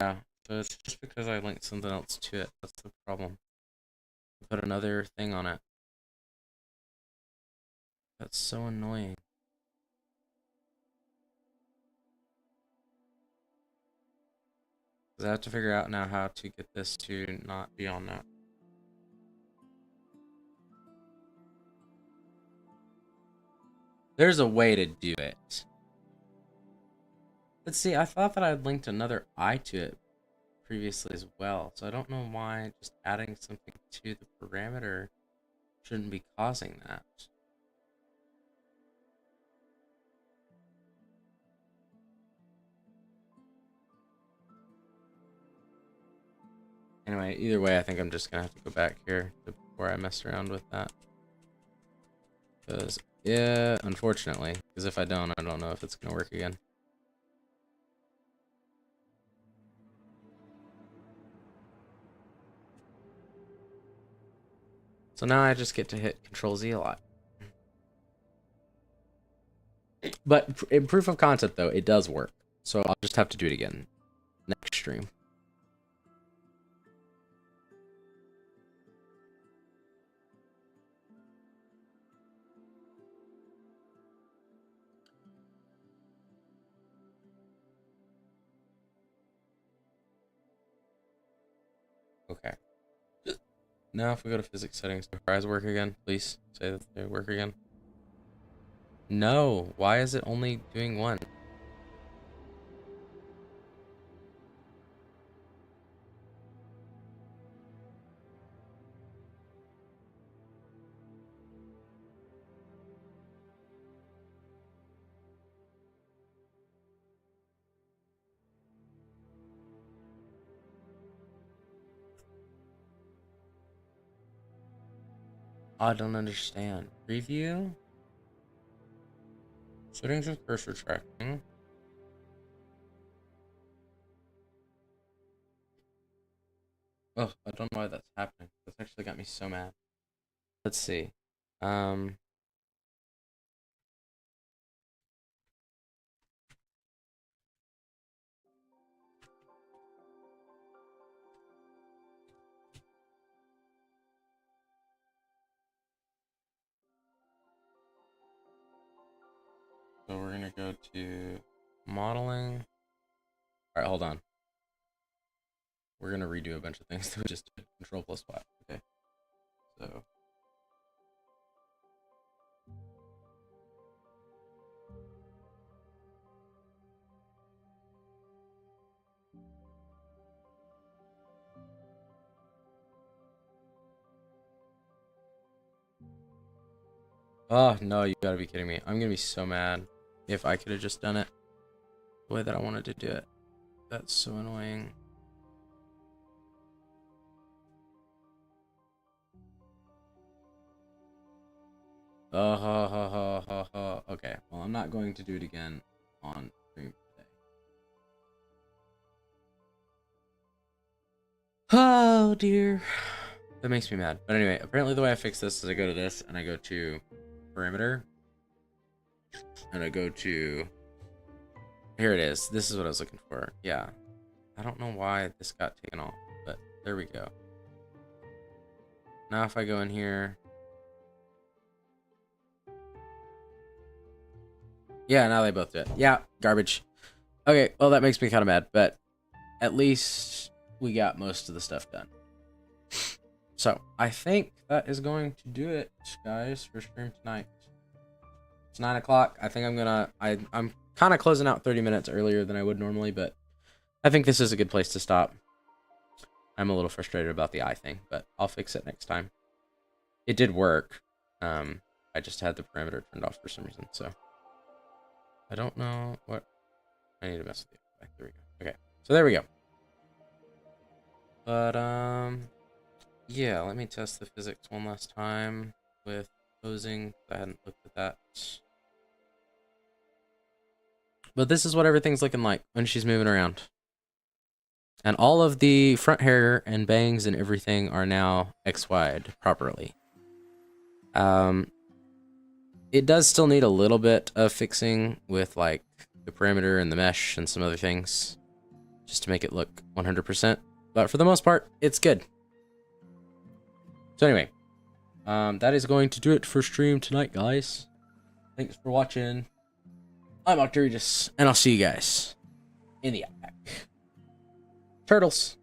Yeah, so it's just because I linked something else to it. That's the problem. Put another thing on it. That's so annoying. Because I have to figure out now how to get this to not be on that. There's a way to do it. Let's see, I thought that I had linked another eye to it previously as well. So I don't know why just adding something to the parameter shouldn't be causing that. Anyway, either way, I think I'm just gonna have to go back here to where I messed around with that. Because, yeah, unfortunately, because if I don't know if it's gonna work again. So now I just get to hit Control Z a lot. But in proof of concept, though, it does work. So I'll just have to do it again next stream. Okay. Now if we go to physics settings, do her eyes work again? Please say that they work again. No. Why is it only doing one? I don't understand. Preview? Settings with cursor tracking. Oh, I don't know why that's happening. That's actually got me so mad. Let's see. So we're gonna go to modeling. All right, hold on. We're gonna redo a bunch of things that we just did. Control plus Y. Okay. So. Oh no, you gotta be kidding me. I'm gonna be so mad if I could have just done it the way that I wanted to do it. That's so annoying. Okay, well, I'm not going to do it again on stream today. Oh dear. That makes me mad. But anyway, apparently the way I fix this is I go to this and I go to perimeter. And I go to... Here it is. This is what I was looking for. Yeah. I don't know why this got taken off, but there we go. now if I go in here. Yeah, now they both do it. Yeah, garbage. Okay, well, that makes me kind of mad, but at least we got most of the stuff done. So, I think that is going to do it, guys, for stream tonight. It's 9 o'clock. I think I'm gonna... I'm kind of closing out 30 minutes earlier than I would normally, but I think this is a good place to stop. I'm a little frustrated about the eye thing, but I'll fix it next time. It did work. I just had the parameter turned off for some reason, so... I don't know what... I need to mess with the effect. There we go. Okay, so there we go. But, yeah, let me test the physics one last time with posing. I hadn't looked at that. But this is what everything's looking like when she's moving around. And all of the front hair and bangs and everything are now XY'd properly. It does still need a little bit of fixing with like the perimeter and the mesh and some other things just to make it look 100%. But for the most part, it's good. So anyway, that is going to do it for stream tonight, guys. Thanks for watching. I'm Octoreges, and I'll see you guys in the outback. Turtles.